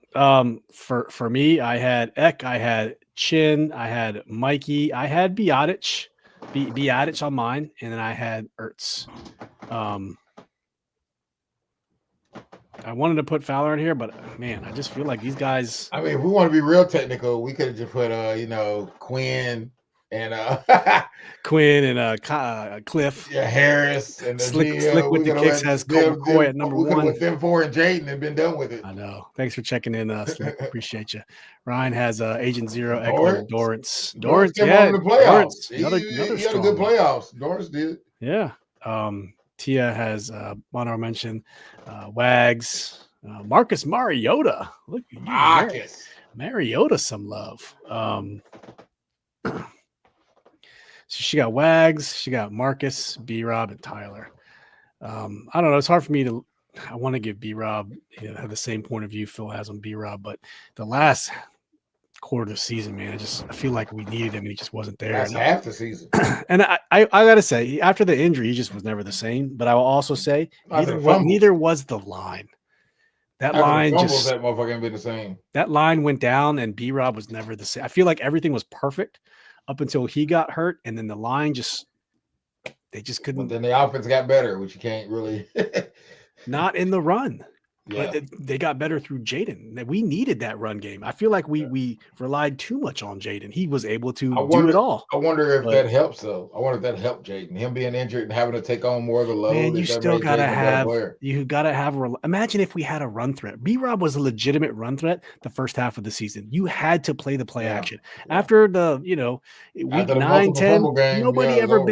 S1: For me, I had Eck, I had Chin, I had Mikey, I had Biotic. Biotic on mine, and then I had Ertz. I wanted to put Fowler in here, but man, I just feel like these guys.
S3: I mean, if we want to be real technical, we could have just put Quinn and
S1: Cliff.
S3: Yeah, Harris and
S1: Slick with the kicks has Colt McCoy at number 1.
S3: We could have put them 4 and Jaden and been done with it.
S1: I know. Thanks for checking in, Slick. Appreciate you. Ryan has Agent Zero, Eckler, Dorrance.
S3: Dorrance came on the playoffs.
S1: He had a
S3: good playoffs. Dorrance did.
S1: Yeah. Tia has honorable mention, Wags, Marcus Mariota. Look,
S3: Marcus
S1: Mariota, some love. So she got Wags, she got Marcus, B-Rob, and Tyler. I don't know. It's hard for me to. I want to give B-Rob have the same point of view Phil has on B-Rob, but the last quarter of the season, man, I feel like we needed him and he just wasn't there.
S3: That's half the season.
S1: And I gotta say, after the injury, he just was never the same. But I will also say neither was the line. That
S3: After the
S1: line
S3: fumbles,
S1: just
S3: that motherfucker ain't been the same.
S1: that line went down, and B-Rob was never the same. I feel like everything was perfect up until he got hurt, and then the line just they just
S3: But
S1: couldn't.
S3: then the offense got better, which you can't really.
S1: Not in the run.
S3: Yeah.
S1: But they got better through Jaden. We needed that run game. I feel like we relied too much on Jaden. He was able to do it all.
S3: I wonder if
S1: But-
S3: that helps, though. I wonder if that helped Jaden. Him being injured and having to take on more of the load.
S1: Man, you
S3: if that
S1: still
S3: made
S1: gotta
S3: Jaden a better
S1: have.
S3: player.
S1: You gotta have. Imagine if we had a run threat. B-Rob was a legitimate run threat the first half of the season. You had to play the play
S3: Yeah.
S1: action.
S3: Yeah.
S1: After the week
S3: After the
S1: 9,
S3: multiple
S1: 10,
S3: fumble game,
S1: nobody
S3: yeah, it was
S1: ever
S3: over.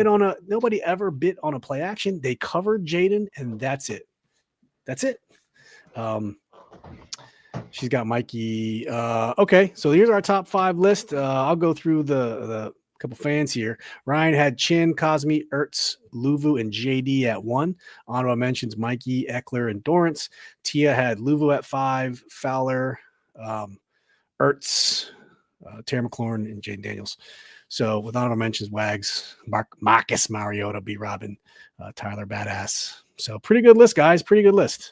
S1: nobody ever bit on a play action. They covered Jaden, and that's it. That's it. She's got Mikey. Okay, so here's our top 5 list. I'll go through the couple fans here. Ryan had Chin, Cosme, Ertz, Luvu, and JD at 1. Honorable mentions Mikey, Eckler, and Dorrance. Tia had Luvu at 5, Fowler, Ertz, Terry McLaurin, and Jaden Daniels. So with honorable mentions, Wags, Marcus Mariota, B. Robin, Tyler Badass. So pretty good list, guys. Pretty good list.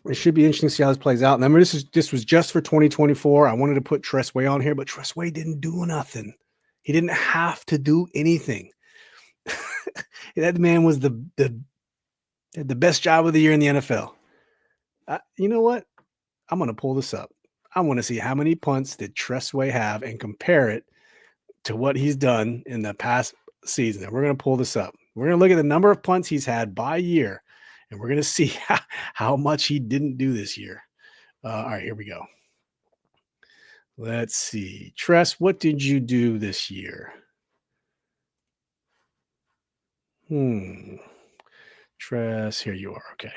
S1: It should be interesting to see how this plays out. And remember, this was just for 2024. I wanted to put Tress Way on here, but Tress Way didn't do nothing. He didn't have to do anything. That man was the best job of the year in the NFL. You know what? I'm going to pull this up. I want to see how many punts did Tress Way have and compare it to what he's done in the past season. And we're going to pull this up. We're going to look at the number of punts he's had by year. And we're going to see how much he didn't do this year. All right, here we go. Let's see. Tress, what did you do this year? Tress, here you are. Okay.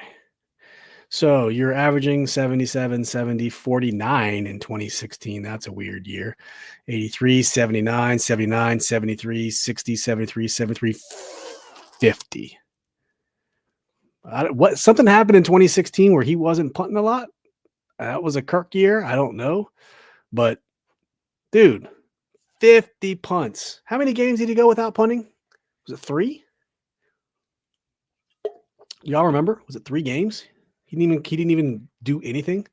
S1: So you're averaging 77, 70, 49 in 2016. That's a weird year. 83, 79, 79, 73, 60, 73, 73, 50. What something happened in 2016 where he wasn't punting a lot? That was a Kirk year. I don't know. But dude, 50 punts. How many games did he go without punting? Was it 3? Y'all remember? Was it 3 games? He didn't even do anything.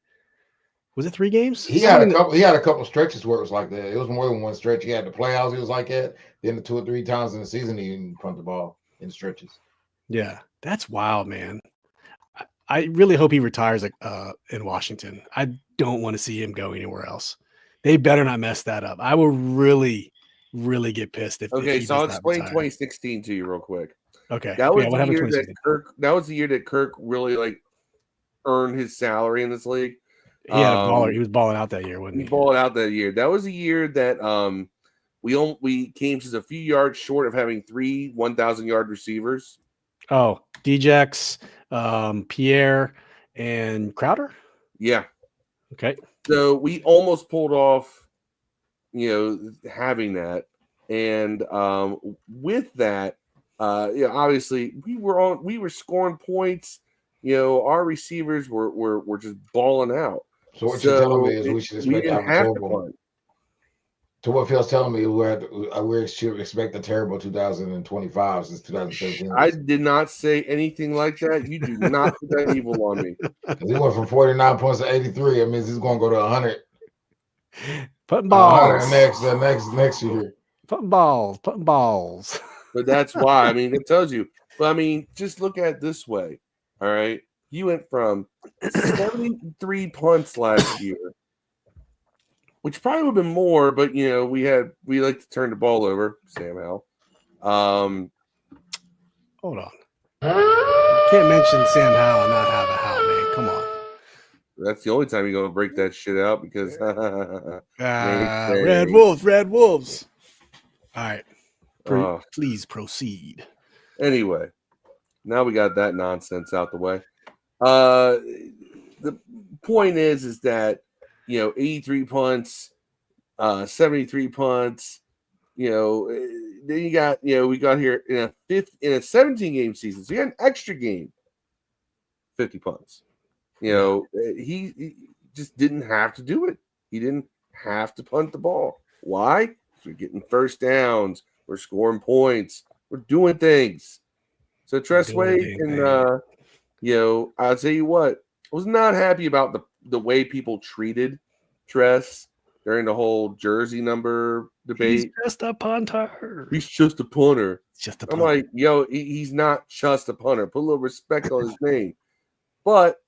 S1: Was it 3 games?
S3: He had a couple stretches where it was like that. It was more than one stretch. He had the playoffs. He was like that. Then the 2 or 3 times in the season he didn't punt the ball in stretches.
S1: Yeah, that's wild, man. I really hope he retires in Washington. I don't want to see him go anywhere else. They better not mess that up. I will really, really get pissed if.
S2: Okay,
S1: if
S2: so I'll explain 2016 to you real quick.
S1: Okay,
S2: that was the year that Kirk. That was the year that Kirk really earned his salary in this league.
S1: He had a baller. He was balling out that year, wasn't he?
S2: He balled out that year. That was the year that we came just a few yards short of having 3 1,000-yard receivers.
S1: Oh, Djax, Pierre, and Crowder?
S2: Yeah.
S1: Okay.
S2: So we almost pulled off, having that. And with that, obviously we were scoring points. Our receivers were just balling out.
S3: So what you're telling me is we should expect a terrible. To what Phil's telling me, we should expect a terrible 2025 since 2017.
S2: I did not say anything like that. You do not put that evil on me.
S3: Because he went from 49 points to 83. It means he's going to go to 100.
S1: Putting balls.
S3: 100 next year.
S1: Putting balls.
S2: But that's why. It tells you. But just look at it this way. All right. You went from 73 punts last year, which probably would have been more, but we like to turn the ball over, Sam Howell.
S1: Hold on. You can't mention Sam Howell and not have a Howell, man. Come on.
S2: That's the only time you're gonna break that shit out because
S1: Red Wolves. All right. Please proceed.
S2: Anyway, now we got that nonsense out the way. The point is that 83 punts, 73 punts, then you got, we got here in a 17 game season. So you got an extra game, 50 punts. He just didn't have to do it. He didn't have to punt the ball. Why? Because we're getting first downs. We're scoring points. We're doing things. So Tress Way can I'll tell you what, I was not happy about the way people treated Tress during the whole jersey number debate.
S1: He's just a punter.
S2: He's just a punter.
S1: Just a
S2: I'm
S1: punter.
S2: like, he's not just a punter. Put a little respect on his name. But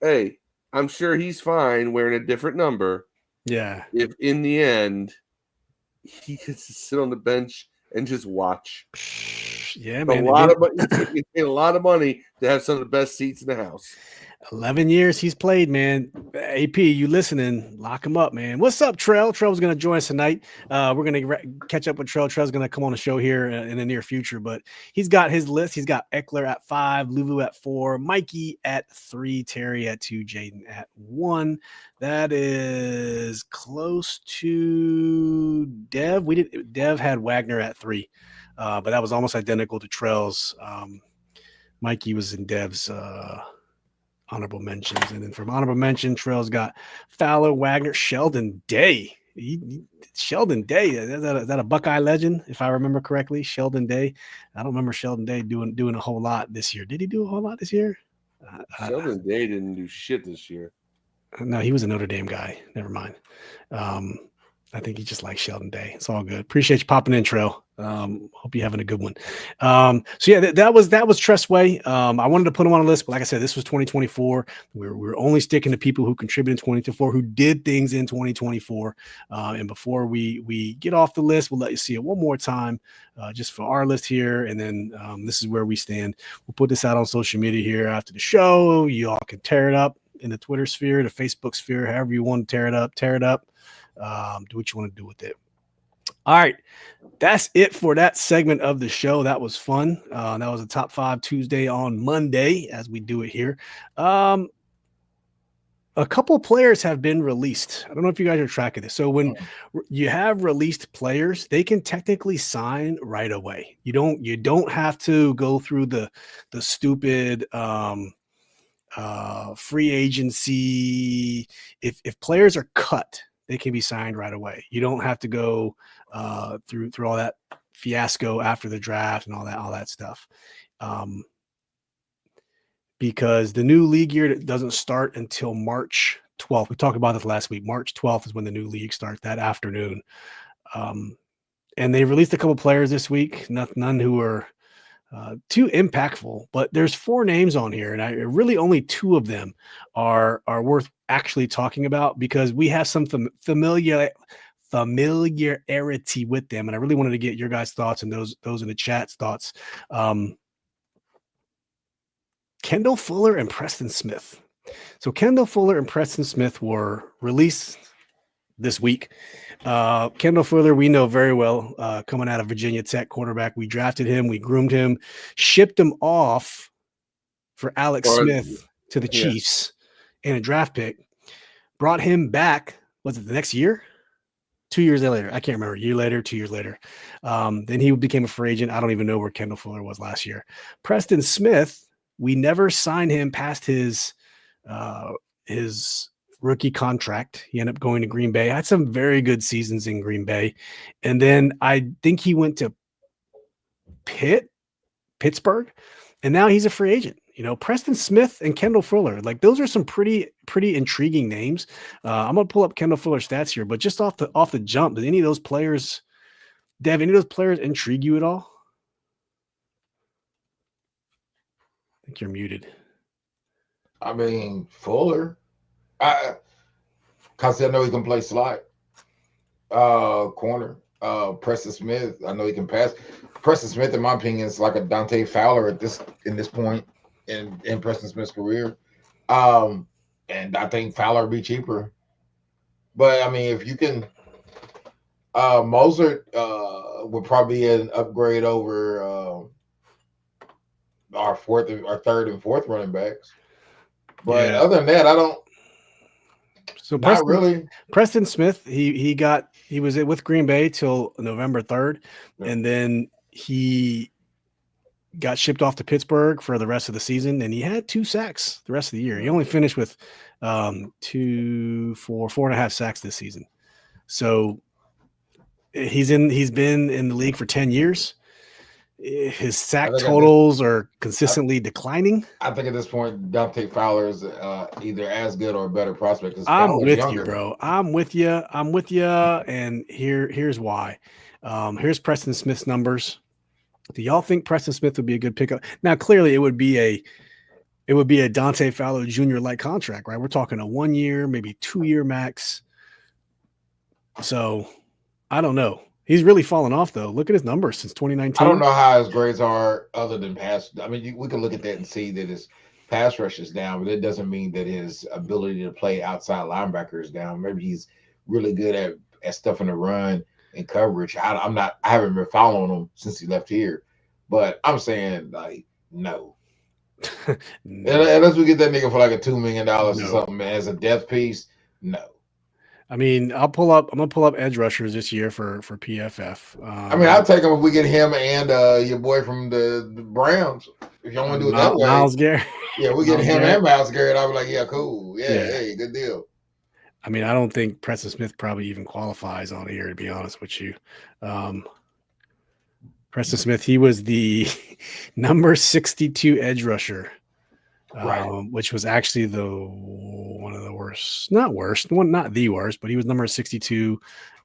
S2: hey, I'm sure he's fine wearing a different number.
S1: Yeah.
S2: If in the end he gets to sit on the bench and just watch.
S1: Yeah,
S2: A
S1: man.
S2: lot of money. He's paid a lot of money to have some of the best seats in the house.
S1: 11 years he's played, man. AP, you listening? Lock him up, man. What's up, Trell? Trell's going to join us tonight. We're going to catch up with Trell. Trell's going to come on the show here in the near future, but he's got his list. He's got Eckler at 5, Lulu at 4, Mikey at 3, Terry at 2, Jaden at 1. That is close to Dev. Dev had Wagner at 3, but that was almost identical to Trell's. Mikey was in Dev's honorable mentions, and then from honorable mention, Trell's got Fowler, Wagner, Sheldon Day. Sheldon Day, is that a Buckeye legend, if I remember correctly? Sheldon Day. I don't remember Sheldon Day doing a whole lot this year. Did he do a whole lot this year?
S2: Sheldon Day didn't do shit this year.
S1: No, he was a Notre Dame guy. Never mind. I think he just likes Sheldon Day. It's all good. Appreciate you popping in, Trell. Hope you're having a good one. So yeah, that was Tress Way. I wanted to put him on a list, but like I said, this was 2024. We're only sticking to people who contributed in 2024, who did things in 2024. And before we get off the list, we'll let you see it one more time, just for our list here. And then this is where we stand. We'll put this out on social media here after the show. You all can tear it up in the Twitter sphere, the Facebook sphere, however you want to tear it up. Do what you want to do with it. All right, that's it for that segment of the show. That was fun. That was a top 5 Tuesday on Monday, as we do it here. A couple players have been released. I don't know if you guys are tracking this. So when you have released players, they can technically sign right away. You don't have to go through the stupid free agency. If players are cut, they can be signed right away. You don't have to go through all that fiasco after the draft and all that stuff. Because the new league year doesn't start until March 12th. We talked about this last week. March 12th is when the new league starts, that afternoon. And they released a couple players this week, none who are too impactful, but there's 4 names on here, and really only 2 of them are worth actually talking about, because we have some familiarity with them, and I really wanted to get your guys' thoughts and those in the chat's thoughts. Kendall Fuller and Preston Smith. So Kendall Fuller and Preston Smith were released this week. Kendall Fuller, we know very well, coming out of Virginia Tech, quarterback. We drafted him, we groomed him, shipped him off for Alex Smith to the Chiefs and a draft pick, brought him back. Was it the next year? 2 years later. I can't remember. A year later, 2 years later. Then he became a free agent. I don't even know where Kendall Fuller was last year. Preston Smith, we never signed him past his rookie contract. He ended up going to Green Bay. Had some very good seasons in Green Bay. And then I think he went to Pittsburgh, and now he's a free agent. Preston Smith and Kendall Fuller, like, those are some pretty intriguing names. I'm going to pull up Kendall Fuller's stats here, but just off the jump, did any of those players, Dev, any of those players intrigue you at all? I think you're muted.
S3: I mean, Fuller, because I know he can play slot corner. Preston Smith, I know he can pass. Preston Smith, in my opinion, is like a Dante Fowler in this point in Preston Smith's career. And I think Fowler would be cheaper. But I mean, if you can, Mozart would probably be an upgrade over our third and fourth running backs. But other than that, I don't.
S1: So Preston Smith, he was with Green Bay till November 3rd, and then he got shipped off to Pittsburgh for the rest of the season, and he had 2 sacks the rest of the year. He only finished with 4.5 sacks this season. So he's been in the league for 10 years. his sack
S3: think
S1: totals are consistently declining.
S3: I think at this point, Dante Fowler is either as good or a better prospect because
S1: I'm
S3: Fowler's
S1: with
S3: younger.
S1: you, bro. I'm with you. And here's why. Here's Preston Smith's numbers. Do y'all think Preston Smith would be a good pickup? Now, clearly, it would be a Dante Fowler Jr. like contract, right? We're talking a 1 year, maybe 2 year max. So I don't know. He's really fallen off though. Look at his numbers since 2019.
S3: I don't know how his grades are other than pass. I mean, we can look at that and see that his pass rush is down, but it doesn't mean that his ability to play outside linebacker is down. Maybe he's really good at stuffing the run and coverage. I haven't been following him since he left here, but I'm saying like no. Unless we get that nigga for like a $2 million or something as a depth piece, no.
S1: I mean, I'm gonna pull up edge rushers this year for PFF.
S3: I mean, I'll take him if we get him and your boy from the Browns. If y'all want to do it that way,
S1: Myles Garrett.
S3: Yeah, we get him and Myles Garrett. I'll be like, yeah, cool. Yeah, hey, good deal.
S1: I mean, I don't think Preston Smith probably even qualifies on here, to be honest with you. Preston Smith, he was the number 62 edge rusher. Right. Which was actually one of the worst, not the worst, but he was number 62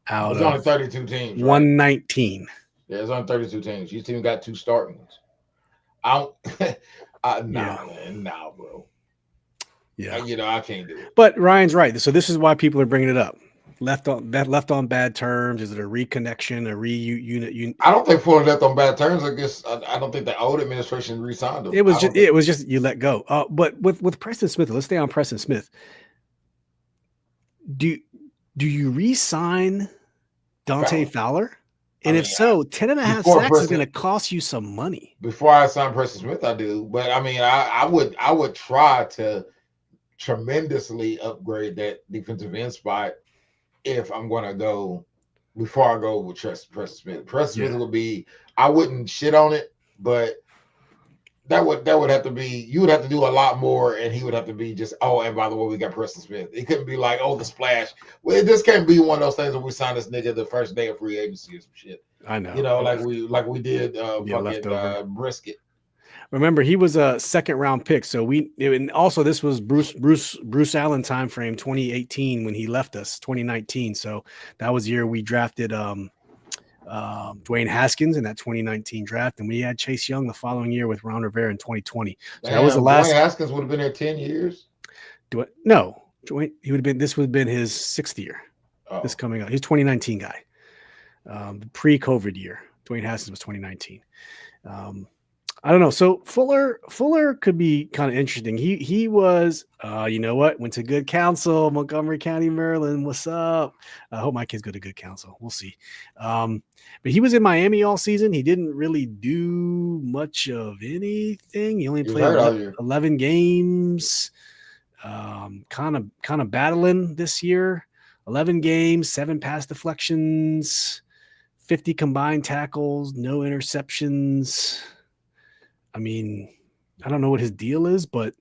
S1: out of
S3: only 32 teams.
S1: 119.
S3: Yeah, it's on 32 teams. Each team got 2 starting ones. Nah, bro.
S1: Yeah,
S3: I can't do it.
S1: But Ryan's right. So this is why people are bringing it up. Left on bad terms. Is it a reconnection, a reunit?
S3: I don't think Fuller left on bad terms. I guess I don't think the old administration re-signed him.
S1: It was just you let go. But with Preston Smith, let's stay on Preston Smith. Do you re-sign Dante Fowler? And if so, 10.5 sacks is going to cost you some money.
S3: Before I sign Preston Smith, I do. But I mean, I would try to tremendously upgrade that defensive end spot. If I'm going to go before I go with Preston Smith. Preston Smith would be, I wouldn't shit on it, but that would have to be, you would have to do a lot more, and he would have to be just, oh, and by the way, we got Preston Smith. It couldn't be like, oh, the splash. Well, this can't be one of those things where we sign this nigga the first day of free agency or some shit.
S1: I know.
S3: Like we did Brisket.
S1: Remember, he was a second-round pick, so and also this was Bruce Allen time frame 2018 when he left us, 2019. So that was the year we drafted Dwayne Haskins in that 2019 draft, and we had Chase Young the following year with Ron Rivera in 2020. So that was the last.
S3: Dwayne Haskins would have been there 10 years.
S1: No, Dwayne, he would have been. This would have been his 6th year. Oh. This coming up, he's 2019 guy, the pre-COVID year. Dwayne Haskins was 2019. I don't know. So Fuller could be kind of interesting. He was, went to good counsel, Montgomery County, Maryland. What's up? I hope my kids go to good counsel. We'll see. But he was in Miami all season. He didn't really do much of anything. He only played 11 games. Kind of battling this year. 11 games, 7 pass deflections, 50 combined tackles, no interceptions. I mean, I don't know what his deal is, but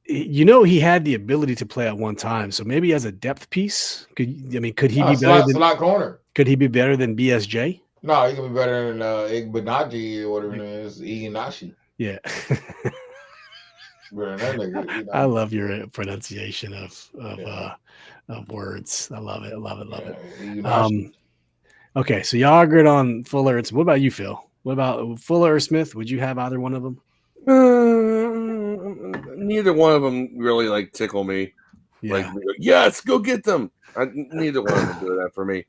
S1: he had the ability to play at one time. So maybe as a depth piece, could he be better than
S3: slot corner?
S1: Could he be better than BSJ?
S3: No, he could be better than Igbenaji or whatever it is, Ignashi.
S1: Yeah. I love your pronunciation of words. I love it. Okay, so y'all are good on Fuller. What about you, Phil? What about Fuller or Smith? Would you have either one of them?
S2: Neither one of them really tickle me. Yeah. Yes, go get them. Neither one of them do that for me.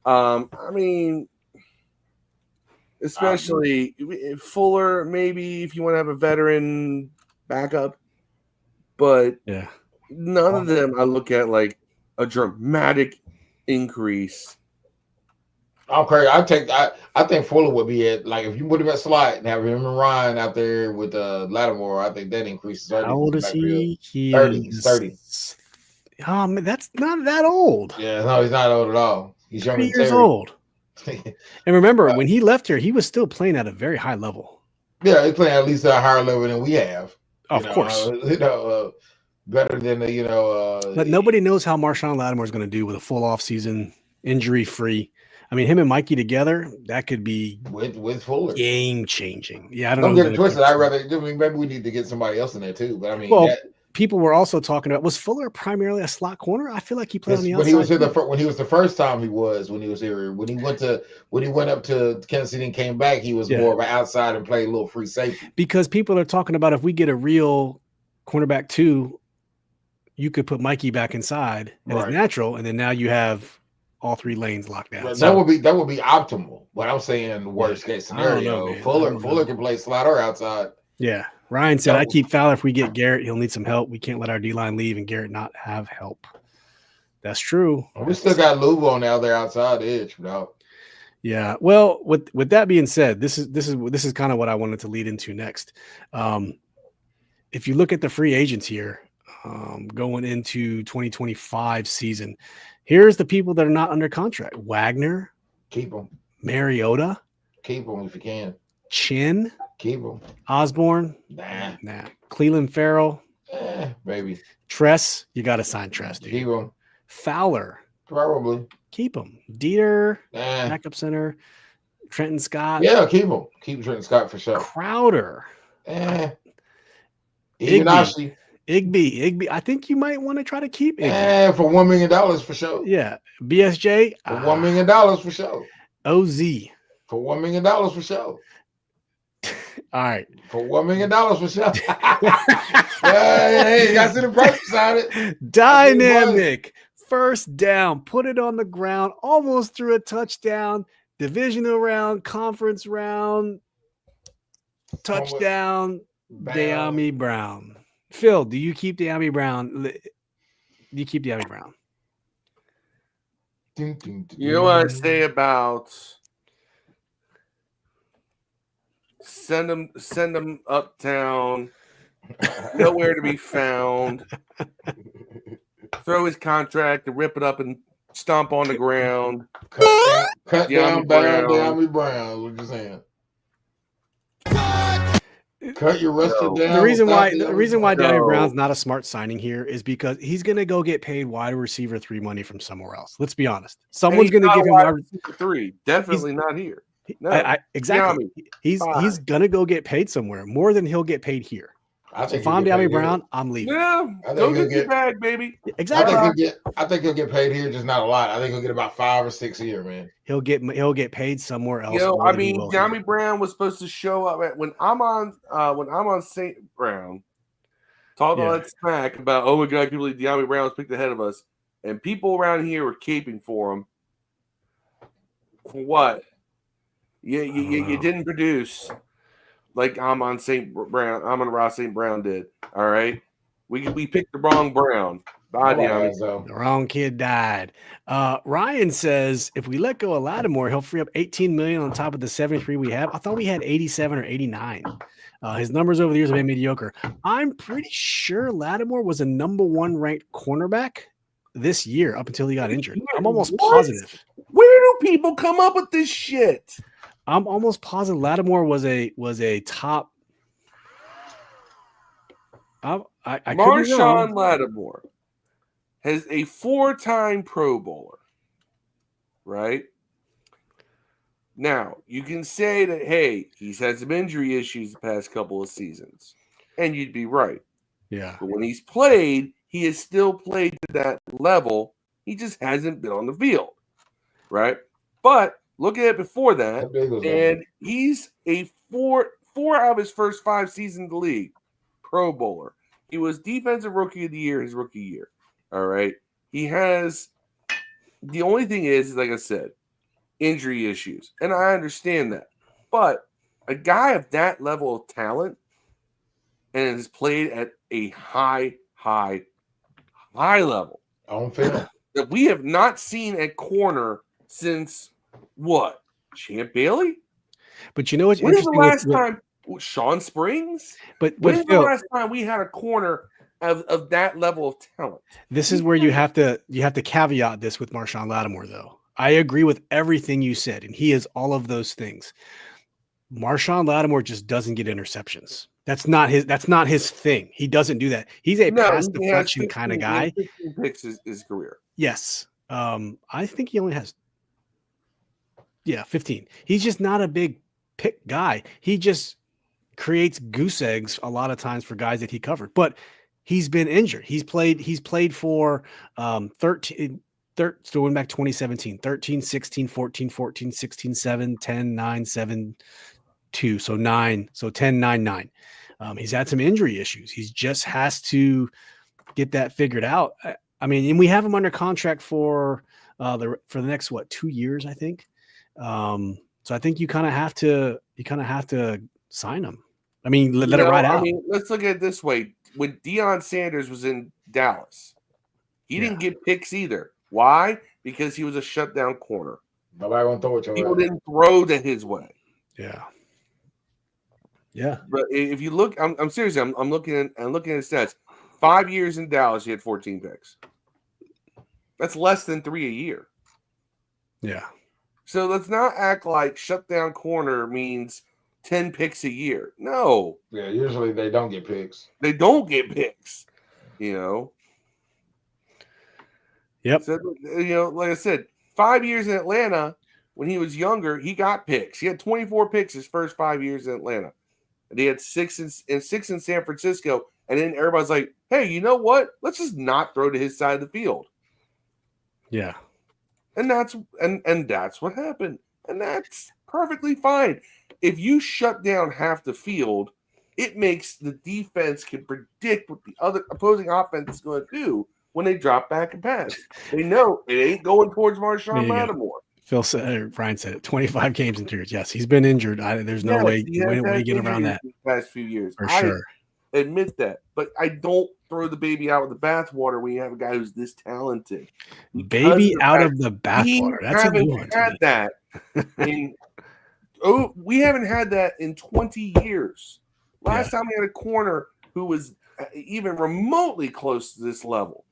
S2: I mean, especially Fuller, maybe if you want to have a veteran backup, but none of them I look at like a dramatic increase.
S3: Okay, I think Fuller would be at, like, if you put him at slot and have him and Ryan out there with Lattimore, I think that increases.
S1: How old is he?
S3: 30.
S1: Oh, man, that's not that old.
S3: Yeah, no, he's not old at all. He's
S1: 30 years old. And remember, when he left here, he was still playing at a very high level.
S3: Yeah, he's playing at least at a higher level than we have.
S1: Of course.
S3: Better than
S1: But nobody knows how Marshawn Lattimore is going to do with a full off season, injury free. I mean, him and Mikey together, that could be
S3: with Fuller.
S1: game changing. Yeah, I don't
S3: Don't
S1: know.
S3: get it twisted. I'd rather. I mean, maybe we need to get somebody else in there too. But I mean,
S1: Well, people were also talking about, was Fuller primarily a slot corner? I feel like he played on the outside.
S3: When he was here when he was the first time he was here. When he went up to Kansas City and came back, he was more of an outside and played a little free safety.
S1: Because people are talking about if we get a real cornerback 2, you could put Mikey back inside and it's natural, and then now you have all 3 lanes locked down.
S3: Right. So, that would be optimal. But I'm saying worst case scenario. Fuller can play slot or outside.
S1: Yeah. Ryan said, I keep Fowler. If we get Garrett, he'll need some help. We can't let our D-line leave and Garrett not have help. That's true.
S3: We still got Luvo now there outside the edge, bro.
S1: Yeah. Well, with that being said, this is kind of what I wanted to lead into next. If you look at the free agents here, going into 2025 season, here's the people that are not under contract: Wagner,
S3: keep them.
S1: Mariota,
S3: keep them if you can.
S1: Chin,
S3: keep them.
S1: Osborne,
S3: nah.
S1: Cleveland Farrell,
S3: maybe.
S1: Tress, you got to sign Tress, dude.
S3: Keep him.
S1: Fowler,
S3: probably.
S1: Keep him. Dieter, backup center. Trenton Scott,
S3: keep him. Keep Trenton Scott for sure.
S1: Crowder, Igby. I think you might want to try to keep Igby.
S3: For $1 million for sure.
S1: Yeah. BSJ
S3: for $1 million for sure.
S1: OZ
S3: for $1 million for sure.
S1: All right.
S3: For $1 million for sure. Hey, you got to see the price on it.
S1: Dynamic. First down. Put it on the ground. Almost threw a touchdown. Divisional round. Conference round. Touchdown. De'Ami Brown. Phil, do you keep De'Ami Brown? Do you keep De'Ami Brown?
S2: You know what I say about send them uptown, nowhere to be found. Throw his contract and rip it up and stomp on the ground.
S3: Cut down De'Ami Brown. What you saying? Cut your rest down.
S1: The reason why De'Ami Brown's not a smart signing here is because he's going to go get paid wide receiver 3 money from somewhere else. Let's be honest. Someone's going to give him wide receiver
S2: 3. Definitely not here.
S1: No. Exactly. He's going to go get paid somewhere more than he'll get paid here. If I'm De'Ami Brown, I'm leaving.
S2: Yeah, go get your bag, baby.
S1: Exactly.
S3: I think he'll get paid here, just not a lot. I think he'll get about 5 or 6 a year, man.
S1: He'll get paid somewhere else.
S2: I mean, De'Ami Brown was supposed to show up when I'm on St. Brown, talking all that smack about, oh my God, I can't believe De'Ami Brown's picked ahead of us, and people around here were caping for him. For what? You didn't produce. Like I'm on Ross St. Brown did. All right. We picked the wrong Brown. Bye, De'Ami.
S1: The wrong kid died. Ryan says if we let go of Lattimore, he'll free up $18 million on top of the 73 we have. I thought we had 87 or 89. His numbers over the years have been mediocre. I'm pretty sure Lattimore was a number 1 ranked cornerback this year up until he got injured. I'm almost positive.
S2: Where do people come up with this shit?
S1: I'm almost positive Lattimore was a top.
S2: Marshawn Lattimore has a 4-time Pro Bowler, right? Now, you can say that, hey, he's had some injury issues the past couple of seasons, and you'd be right.
S1: Yeah.
S2: But when he's played, he has still played to that level. He just hasn't been on the field, right? But look at it before that, and he's a 4 out of his first 5 seasons in the league, Pro Bowler. He was Defensive Rookie of the Year his rookie year. All right. He has the only thing is, like I said, injury issues. And I understand that. But a guy of that level of talent and has played at a high level that we have not seen at corner since what? Champ Bailey?
S1: But you know what's
S2: interesting? When was the last time? Sean Springs?
S1: But
S2: when was the last time we had a corner of that level of talent?
S1: This is where you have to caveat this with Marshawn Lattimore, though. I agree with everything you said, and he is all of those things. Marshawn Lattimore just doesn't get interceptions. That's not his thing. He doesn't do that. He's a pass deflection kind of guy.
S2: 15 picks his career.
S1: Yes. I think he only has Yeah, 15. He's just not a big pick guy. He just creates goose eggs a lot of times for guys that he covered. But he's been injured. He's played for 13 so going back 2017, 13, 16, 14, 14, 16, 7, 10, 9, 7, 2. So 9, so 10, 9, 9. He's had some injury issues. He just has to get that figured out. I mean, and we have him under contract for the next 2 years, I think. So I think you kind of have to sign him. I mean, let it ride out.
S2: I mean, let's look at it this way. When Deion Sanders was in Dallas, he didn't get picks either. Why? Because he was a shutdown corner.
S3: Nobody want to throw it your
S2: People
S3: way.
S2: didn't throw to his way.
S1: Yeah. Yeah.
S2: But if you look, I'm serious. I'm looking at his stats. 5 years in Dallas, he had 14 picks. That's less than 3 a year.
S1: Yeah.
S2: So let's not act like shutdown corner means 10 picks a year. No.
S3: Yeah, usually they don't get picks.
S2: They don't get picks, you know.
S1: Yep.
S2: So, like I said, 5 years in Atlanta, when he was younger, he got picks. He had 24 picks his first 5 years in Atlanta. And he had 6 in San Francisco. And then everybody's like, hey, you know what? Let's just not throw to his side of the field.
S1: Yeah.
S2: And that's what happened. And that's perfectly fine. If you shut down half the field, it makes the defense can predict what the other opposing offense is going to do when they drop back and pass. They know it ain't going towards Marshawn Lattimore.
S1: Brian said it. 25 games in 2 years. Yes, he's been injured. There's no way to get around that.
S2: The past few years,
S1: for sure.
S2: I admit that, but I don't throw the baby out with the bathwater when you have a guy who's this talented.
S1: Baby out of the bathwater. That's a new one.
S2: Had that. We haven't had that in 20 years. Last time we had a corner who was even remotely close to this level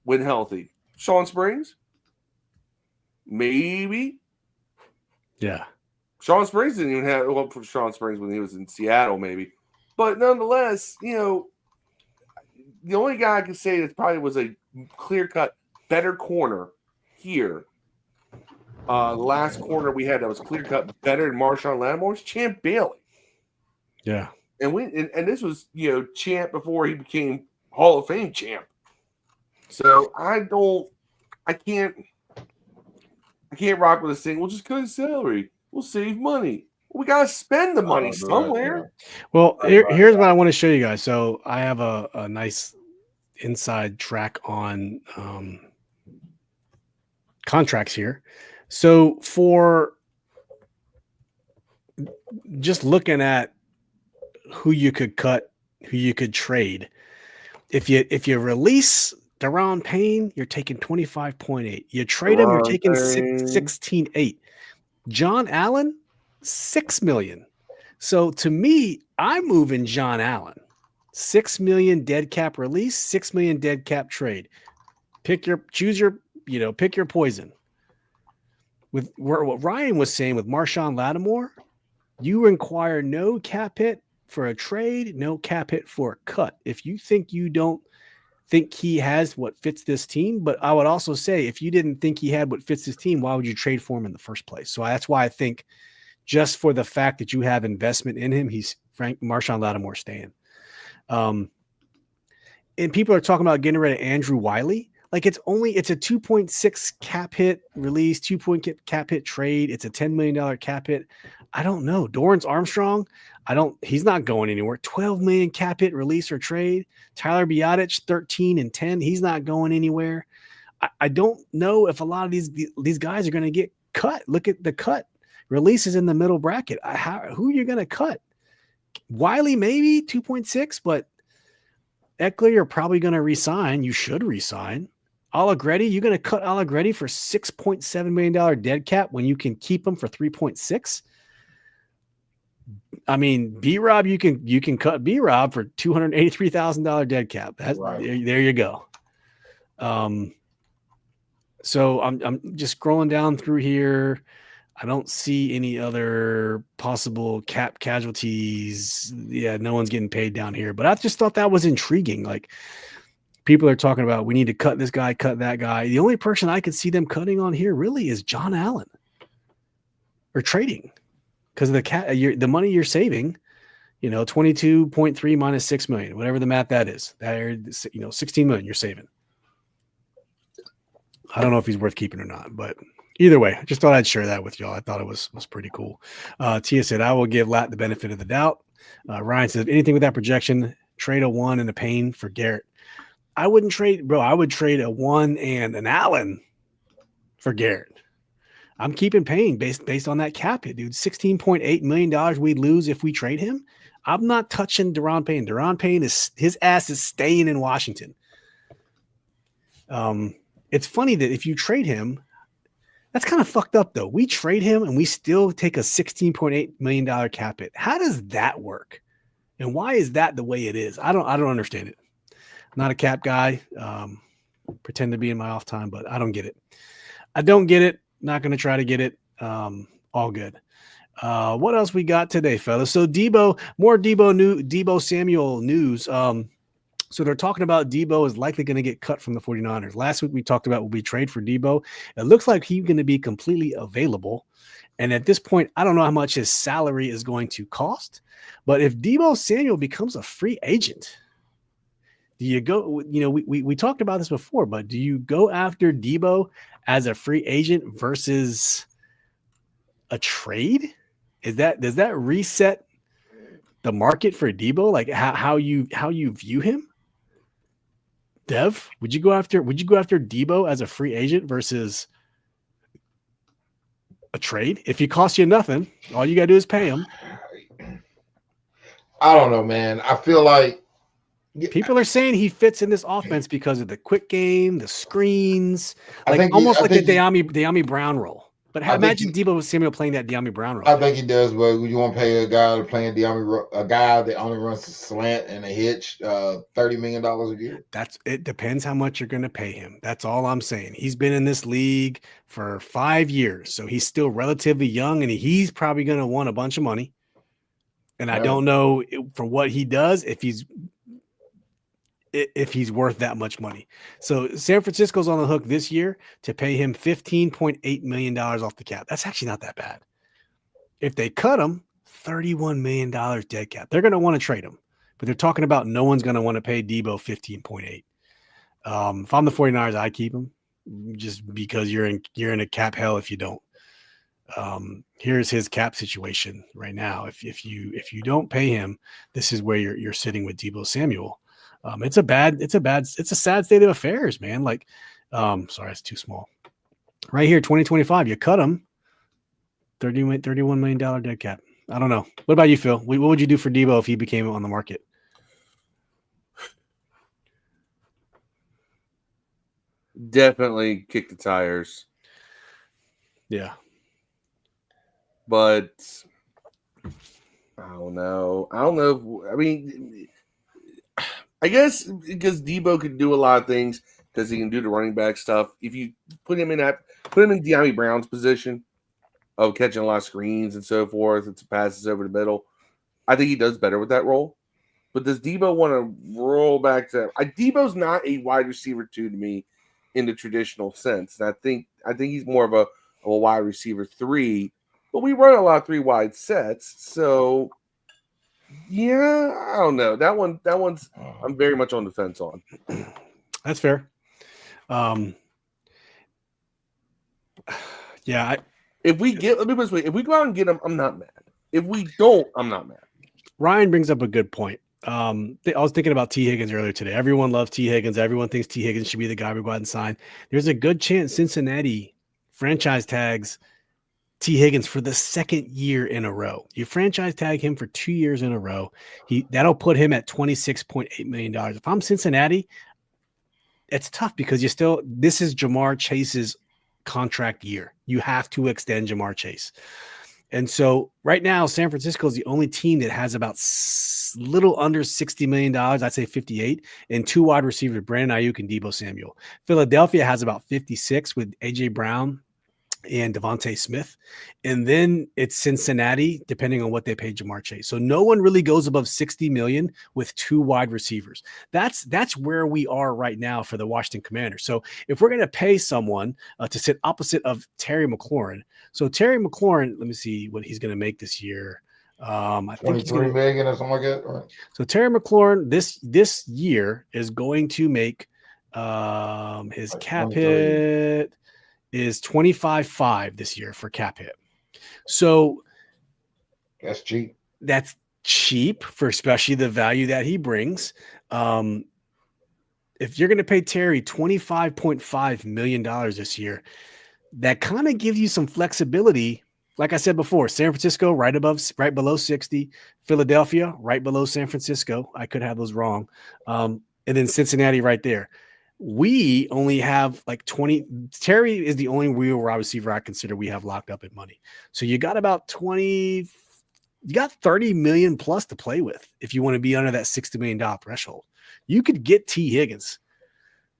S2: when healthy. Sean Springs? Maybe.
S1: Yeah.
S2: Sean Springs didn't even have for Sean Springs when he was in Seattle, maybe. But nonetheless, the only guy I could say that probably was a clear-cut better corner here. The last corner we had that was clear-cut better than Marshawn Lattimore was Champ Bailey.
S1: Yeah.
S2: And this was, Champ before he became Hall of Fame champ. So I can't rock with this thing. We'll just cut his salary. We'll save money. We got to spend the money somewhere.
S1: Well, here's what I want to show you guys. So I have a nice inside track on contracts here. So for just looking at who you could cut, who you could trade, if you release Daron Payne, you're taking 25.8. You trade him, you're taking 16.8. John Allen, $6 million. So to me, I'm moving John Allen. $6 million dead cap release, $6 million dead cap trade. Pick your poison. With what Ryan was saying with Marshawn Lattimore, you require no cap hit for a trade, no cap hit for a cut. If you don't think he has what fits this team, but I would also say if you didn't think he had what fits this team, why would you trade for him in the first place? So that's why I think just for the fact that you have investment in him, he's Marshawn Lattimore staying. And people are talking about getting rid of Andrew Wiley. Like it's a 2.6 cap hit release, 2 cap hit trade. It's a $10 million cap hit. I don't know. Dorrance Armstrong, he's not going anywhere. 12 million cap hit release or trade. Tyler Biadasz, 13 and 10. He's not going anywhere. I don't know if a lot of these guys are going to get cut. Look at the cut releases in the middle bracket. Who are you going to cut? Wiley, maybe 2.6, but Eckler, you're probably going to resign. You should resign. Allegretti, you're going to cut Allegretti for $6.7 million dead cap when you can keep him for 3.6. I mean, B-Rob, you can cut B-Rob for $283,000 dead cap. Right. There you go. So I'm just scrolling down through here. I don't see any other possible cap casualties. Yeah, no one's getting paid down here. But I just thought that was intriguing. Like people are talking about we need to cut this guy, cut that guy. The only person I could see them cutting on here really is John Allen. or trading because of the money you're saving. 22.3 minus 6 million, whatever the math that is. 16 million you're saving. I don't know if he's worth keeping or not, but either way, I just thought I'd share that with y'all. I thought it was pretty cool. Tia said, I will give Lat the benefit of the doubt. Ryan said, anything with that projection, trade a 1 and a Payne for Garrett. I wouldn't trade, bro. I would trade a 1 and an Allen for Garrett. I'm keeping Payne based on that cap hit, dude. $16.8 million we'd lose if we trade him. I'm not touching Deron Payne. Deron Payne his ass is staying in Washington. It's funny that if you trade him, that's kind of fucked up though. We trade him and we still take a $16.8 million cap hit. How does that work? And why is that the way it is? I don't understand it. I'm not a cap guy. Pretend to be in my off time, but I don't get it. I don't get it. Not going to try to get it. All good. What else we got today, fellas? So more Deebo Samuel news. So they're talking about Deebo is likely going to get cut from the 49ers. Last week we talked about will we trade for Deebo. It looks like he's going to be completely available. And at this point, I don't know how much his salary is going to cost. But if Deebo Samuel becomes a free agent, do you go, we talked about this before, but do you go after Deebo as a free agent versus a trade? Does that reset the market for Deebo? Like how you view him? Dev, would you go after Deebo as a free agent versus a trade? If he costs you nothing, all you gotta do is pay him.
S3: I don't know, man. I feel like
S1: people are saying he fits in this offense because of the quick game, the screens, almost like the De'Ami Brown role. But imagine Deebo Samuel playing that De'Ami Brown role.
S3: I think he does, but you want to pay a guy playing a guy that only runs a slant and a hitch, $30 million a year.
S1: It depends how much you're going to pay him. That's all I'm saying. He's been in this league for 5 years, so he's still relatively young, and he's probably going to want a bunch of money. And I don't know for what he does if he's worth that much money. So San Francisco's on the hook this year to pay him $15.8 million off the cap. That's actually not that bad. If they cut him, $31 million dead cap. They're going to want to trade him, but they're talking about no one's going to want to pay Deebo 15.8. If I'm the 49ers, I keep him just because you're in a cap hell if you don't. Here's his cap situation right now. If you don't pay him, this is where you're sitting with Deebo Samuel. It's a sad state of affairs, man. Like, sorry, it's too small. Right here, 2025, you cut him, $31 million dead cap. I don't know. What about you, Phil? What would you do for Deebo if he became on the market?
S2: Definitely kick the tires.
S1: Yeah.
S2: But I don't know. I mean, I guess because Deebo could do a lot of things because he can do the running back stuff. If you put him in De'Ami Brown's position of catching a lot of screens and so forth, it's passes over the middle, I think he does better with that role. But does Deebo want to roll back to? Deebo's not a wide receiver 2 to me in the traditional sense. And I think he's more of a wide receiver 3. But we run a lot of 3 wide sets, so. Yeah, I don't know. That one's I'm very much on the fence on.
S1: That's fair. Yeah.
S2: If we go out and get him, I'm not mad. If we don't, I'm not mad.
S1: Ryan brings up a good point. I was thinking about T. Higgins earlier today. Everyone loves T. Higgins. Everyone thinks T. Higgins should be the guy we go out and sign. There's a good chance Cincinnati franchise tags T. Higgins for the 2nd year in a row. You franchise tag him for 2 years in a row. That'll put him at $26.8 million. If I'm Cincinnati, it's tough because this is Jamar Chase's contract year. You have to extend Jamar Chase. And so right now, San Francisco is the only team that has about little under $60 million. I'd say 58 and 2 wide receivers, Brandon Ayuk and Deebo Samuel. Philadelphia has about 56 with AJ Brown and Devontae Smith. And then it's Cincinnati, depending on what they paid Jamar Chase. So no one really goes above 60 million with 2 wide receivers. That's where we are right now for the Washington Commanders. So if we're going to pay someone to sit opposite of Terry McLaurin, so Terry McLaurin, let me see what he's going to make this year. I think he's
S3: 23 million or something like that. Right?
S1: So Terry McLaurin this year is going to make his
S3: Like
S1: cap
S3: 23.
S1: hit is 25.5 this year for cap hit. So
S3: That's cheap.
S1: that's cheap for especially the value that he brings. If you're going to pay Terry $25.5 million this year, that kind of gives you some flexibility. Like I said before, San Francisco right below 60, Philadelphia right below San Francisco. I could have those wrong. And then Cincinnati right there. We only have like 20. Terry is the only real wide receiver I consider we have locked up at money. So you got about 20, you got 30 million plus to play with if you want to be under that $60 million threshold. You could get T. Higgins,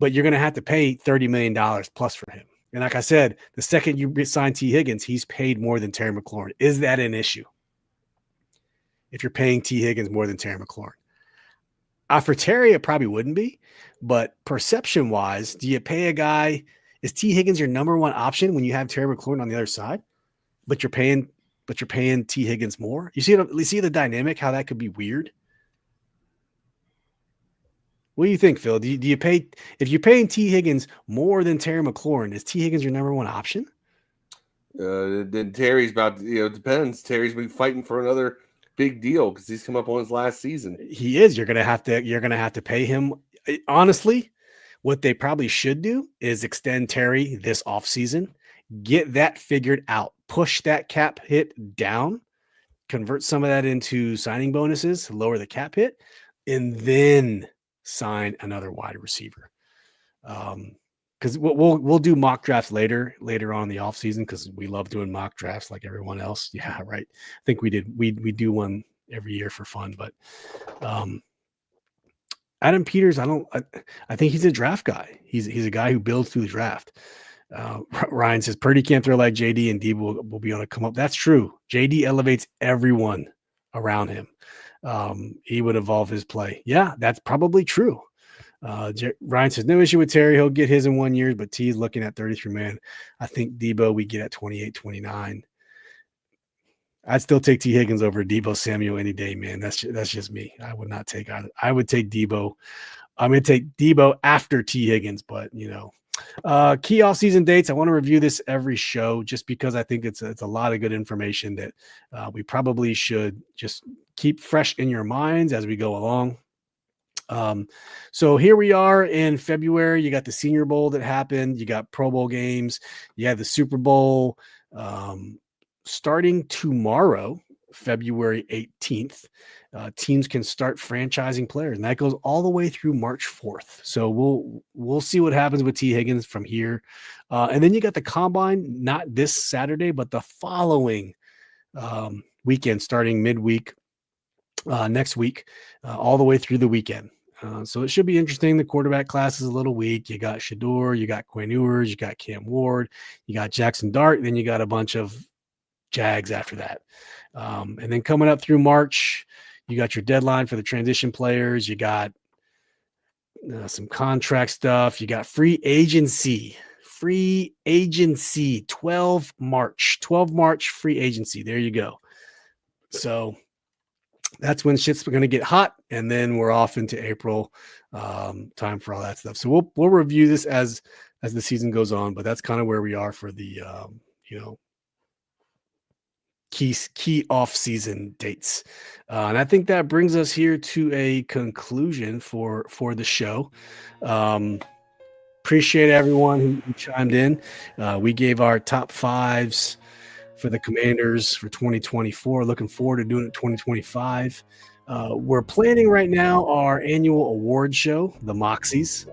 S1: but you're going to have to pay $30 million plus for him. And like I said, the second you sign T. Higgins, he's paid more than Terry McLaurin. Is that an issue? If you're paying T. Higgins more than Terry McLaurin? For Terry, it probably wouldn't be, but perception-wise, do you pay a guy? Is T. Higgins your number one option when you have Terry McLaurin on the other side, but you're paying T. Higgins more? You see the dynamic, how that could be weird. What do you think, Phil? Do you pay if you're paying T. Higgins more than Terry McLaurin? Is T. Higgins your number one option?
S2: Then Terry's about it depends. Terry's been fighting for another big deal because he's come up on his last season.
S1: He is. You're gonna have to pay him. Honestly, what they probably should do is extend Terry this offseason, get that figured out, push that cap hit down, convert some of that into signing bonuses, lower the cap hit, and then sign another wide receiver. Because we'll do mock drafts later on in the offseason because we love doing mock drafts like everyone else. Yeah, right. I think we do one every year for fun, but Adam Peters, I think he's a draft guy. He's a guy who builds through the draft. Ryan says Purdy can't throw like JD and Debo will be able to come up. That's true. JD elevates everyone around him. He would evolve his play. Yeah, that's probably true. Ryan says no issue with Terry. He'll get his in 1 year, but T's looking at 33 man. I think Debo we get at 28, 29. I'd still take T. Higgins over Debo Samuel any day, man. That's just me. I would not take either. I would take Debo. I'm going to take Debo after T. Higgins, but key off-season dates. I want to review this every show just because I think it's a lot of good information that we probably should just keep fresh in your minds as we go along. So here we are in February. You got the Senior Bowl that happened. You got Pro Bowl games. You have the Super Bowl starting tomorrow, February 18th. Teams can start franchising players, and that goes all the way through March 4th. So we'll see what happens with T. Higgins from here. And then you got the Combine, not this Saturday, but the following weekend, starting midweek next week, all the way through the weekend. So it should be interesting. The quarterback class is a little weak. You got Shador, you got Quinn Ewers, you got Cam Ward, you got Jackson Dart, then you got a bunch of Jags after that. And then coming up through March, you got your deadline for the transition players. You got some contract stuff. You got free agency, 12 March free agency. There you go. So that's when shit's going to get hot. And then we're off into April, time for all that stuff. So we'll review this as the season goes on, but that's kind of where we are for the, key off-season dates. And I think that brings us here to a conclusion for the show. Appreciate everyone who chimed in. We gave our top fives for the Commanders for 2024. Looking forward to doing it 2025. We're planning right now our annual award show, the Moxies.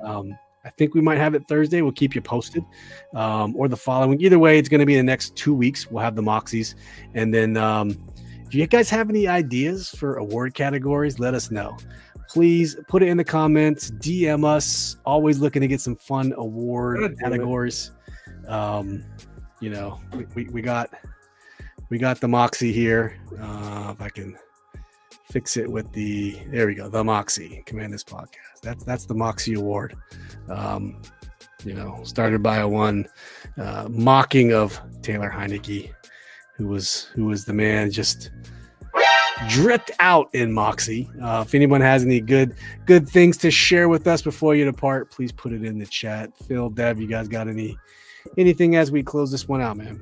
S1: I think we might have it Thursday. We'll keep you posted, or the following. Either way, it's going to be in the next 2 weeks. We'll have the Moxies. And then if you guys have any ideas for award categories, let us know. Please put it in the comments, DM us. Always looking to get some fun award categories. you know, we got the Moxie here. If I can fix it with there we go, the Moxie Command This Podcast. That's the Moxie Award. You know, started by one mocking of Taylor Heineke, who was the man just dripped out in Moxie. If anyone has any good things to share with us before you depart, please put it in the chat. Phil, Dev, you guys got anything as we close this one out, man?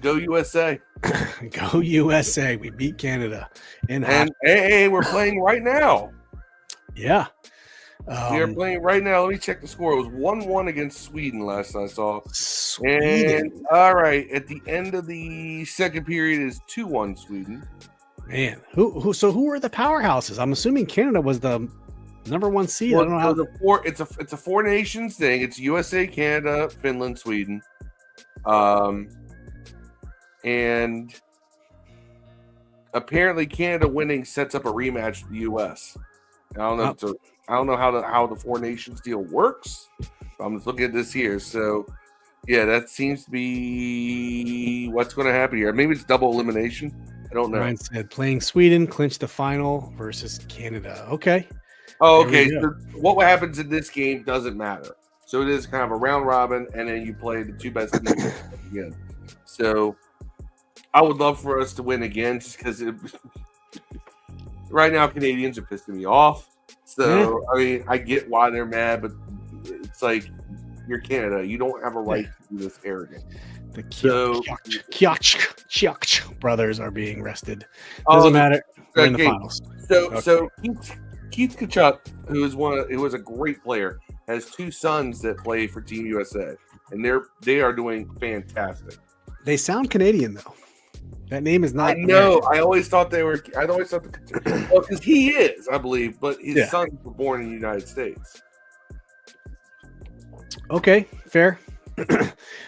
S2: Go USA.
S1: Go USA. We beat Canada.
S2: And hey, we're playing right now.
S1: Yeah.
S2: We are playing right now. Let me check the score. It was 1-1 against Sweden last I saw.
S1: Sweden.
S2: And all right, at the end of the second period is 2-1 Sweden.
S1: Man, who were the powerhouses? I'm assuming Canada was the number one seed.
S2: Well,
S1: I don't know how.
S2: It's a four nations thing. It's USA, Canada, Finland, Sweden. And apparently Canada winning sets up a rematch with the US. I don't know. I don't know how the four nations deal works. I'm just looking at this here. So, yeah, that seems to be what's going to happen here. Maybe it's double elimination. I don't know.
S1: Ryan said playing Sweden clinched the final versus Canada. Okay.
S2: Oh, okay. So what happens in this game doesn't matter. So it is kind of a round robin, and then you play the two best teams again. So I would love for us to win again, just because right now Canadians are pissing me off. So I mean, I get why they're mad, but it's like you're Canada. You don't have a right to be this arrogant.
S1: The Kioch brothers are being rested. Doesn't matter. They're in the finals.
S2: So Keith Tkachuk, who was a great player, has two sons that play for Team USA, and they are doing fantastic.
S1: They sound Canadian though. That name is not.
S2: I know. American. I always thought well, because he is, I believe, but his sons were born in the United States.
S1: Okay, fair.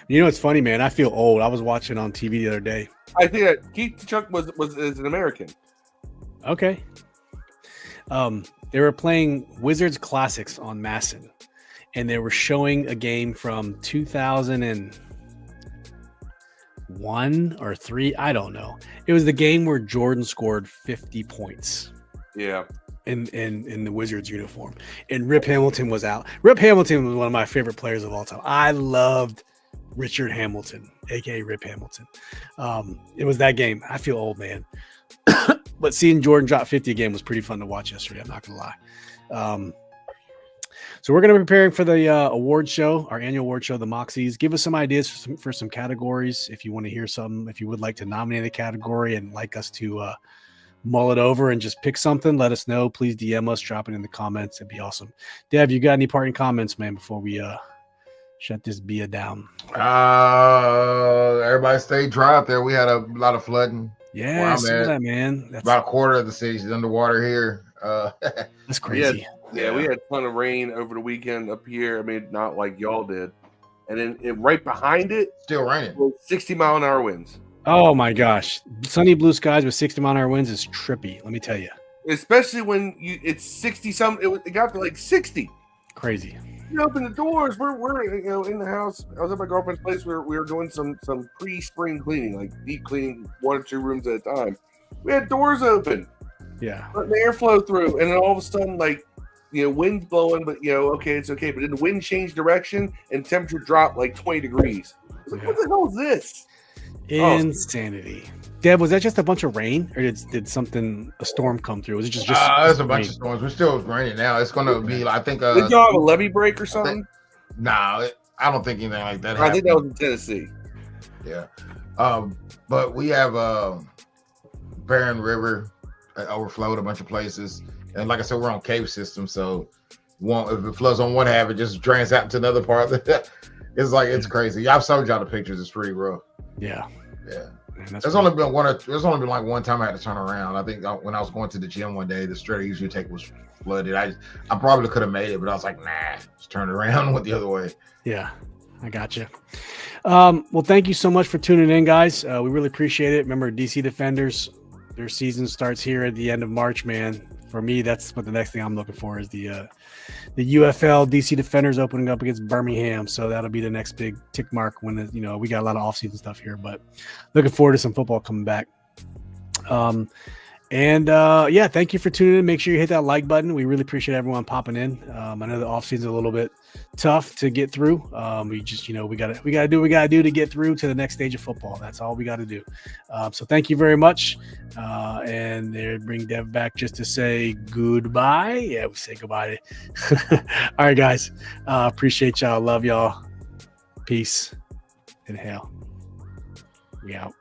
S1: You know, it's funny, man. I feel old. I was watching on TV the other day.
S2: I think that Keith Tkachuk is an American.
S1: Okay. They were playing Wizards Classics on Masson, and they were showing a game from 2001 or 3. I don't know. It was the game where Jordan scored 50 points.
S2: Yeah.
S1: In the Wizards uniform, and Rip Hamilton was out. Rip Hamilton was one of my favorite players of all time. I loved Richard Hamilton, aka Rip Hamilton. It was that game. I feel old, man. But seeing Jordan drop 50 again was pretty fun to watch yesterday. I'm not gonna lie. So we're gonna be preparing for the award show, our annual award show, the Moxies. Give us some ideas for some categories. If you want to hear some, if you would like to nominate a category and like us to mull it over and just pick something, let us know. Please DM us, drop it in the comments. It'd be awesome. Dev, you got any parting comments, man, before we shut this beer down?
S3: Everybody stay dry out there. We had a lot of flooding.
S1: Yeah, I see that, man. That's
S3: about a quarter of the city's underwater here.
S1: That's crazy.
S2: Yeah, we had a ton of rain over the weekend up here. I mean, not like y'all did. And then right behind it,
S3: still raining.
S2: 60-mile-an-hour winds.
S1: Oh my gosh. Sunny blue skies with 60-mile-an-hour winds is trippy, let me tell you.
S2: Especially when it's 60 something. It got to like 60.
S1: Crazy.
S2: You open the doors. We're in the house. I was at my girlfriend's place where we were doing some pre-spring cleaning, like deep cleaning 1 or 2 rooms at a time. We had doors open.
S1: Yeah.
S2: Letting the airflow through, and then all of a sudden, like, wind's blowing, but okay, it's okay. But then the wind changed direction and temperature dropped like 20 degrees. I was like, what the hell is this?
S1: Insanity. Deb, was that just a bunch of rain, or did a storm come through? Was it just
S3: there's a bunch of storms. We're still raining now. It's going to be, I think.
S2: Did y'all have a levee break or something?
S3: I don't think anything like that
S2: happened. I think that was in Tennessee.
S3: Yeah. But we have Barron River overflowed a bunch of places. And like I said, we're on cave system. So if it floods on one half, it just drains out into another part. It's crazy. I've showed y'all the pictures. It's pretty rough.
S1: Yeah.
S3: Man, there's only been like one time I had to turn around. I think when I was going to the gym one day, the straight I usually take was flooded. I probably could have made it, but I was like, nah, just turn it around and went the other way.
S1: Yeah, I got you. Well, thank you so much for tuning in, guys. We really appreciate it. Remember, DC Defenders, their season starts here at the end of March, man. for me, that's what the next thing I'm looking for is the UFL DC Defenders opening up against Birmingham. So that'll be the next big tick mark when we got a lot of offseason stuff here, but looking forward to some football coming back. Thank you for tuning in. Make sure you hit that like button. We really appreciate everyone popping in. I know the offseason is a little bit tough to get through. We just, we gotta do what we gotta do to get through to the next stage of football. That's all we gotta do. So thank you very much. And they bring Dev back just to say goodbye. Yeah, we say goodbye. All right, guys. Appreciate y'all. Love y'all. Peace. Inhale. We out.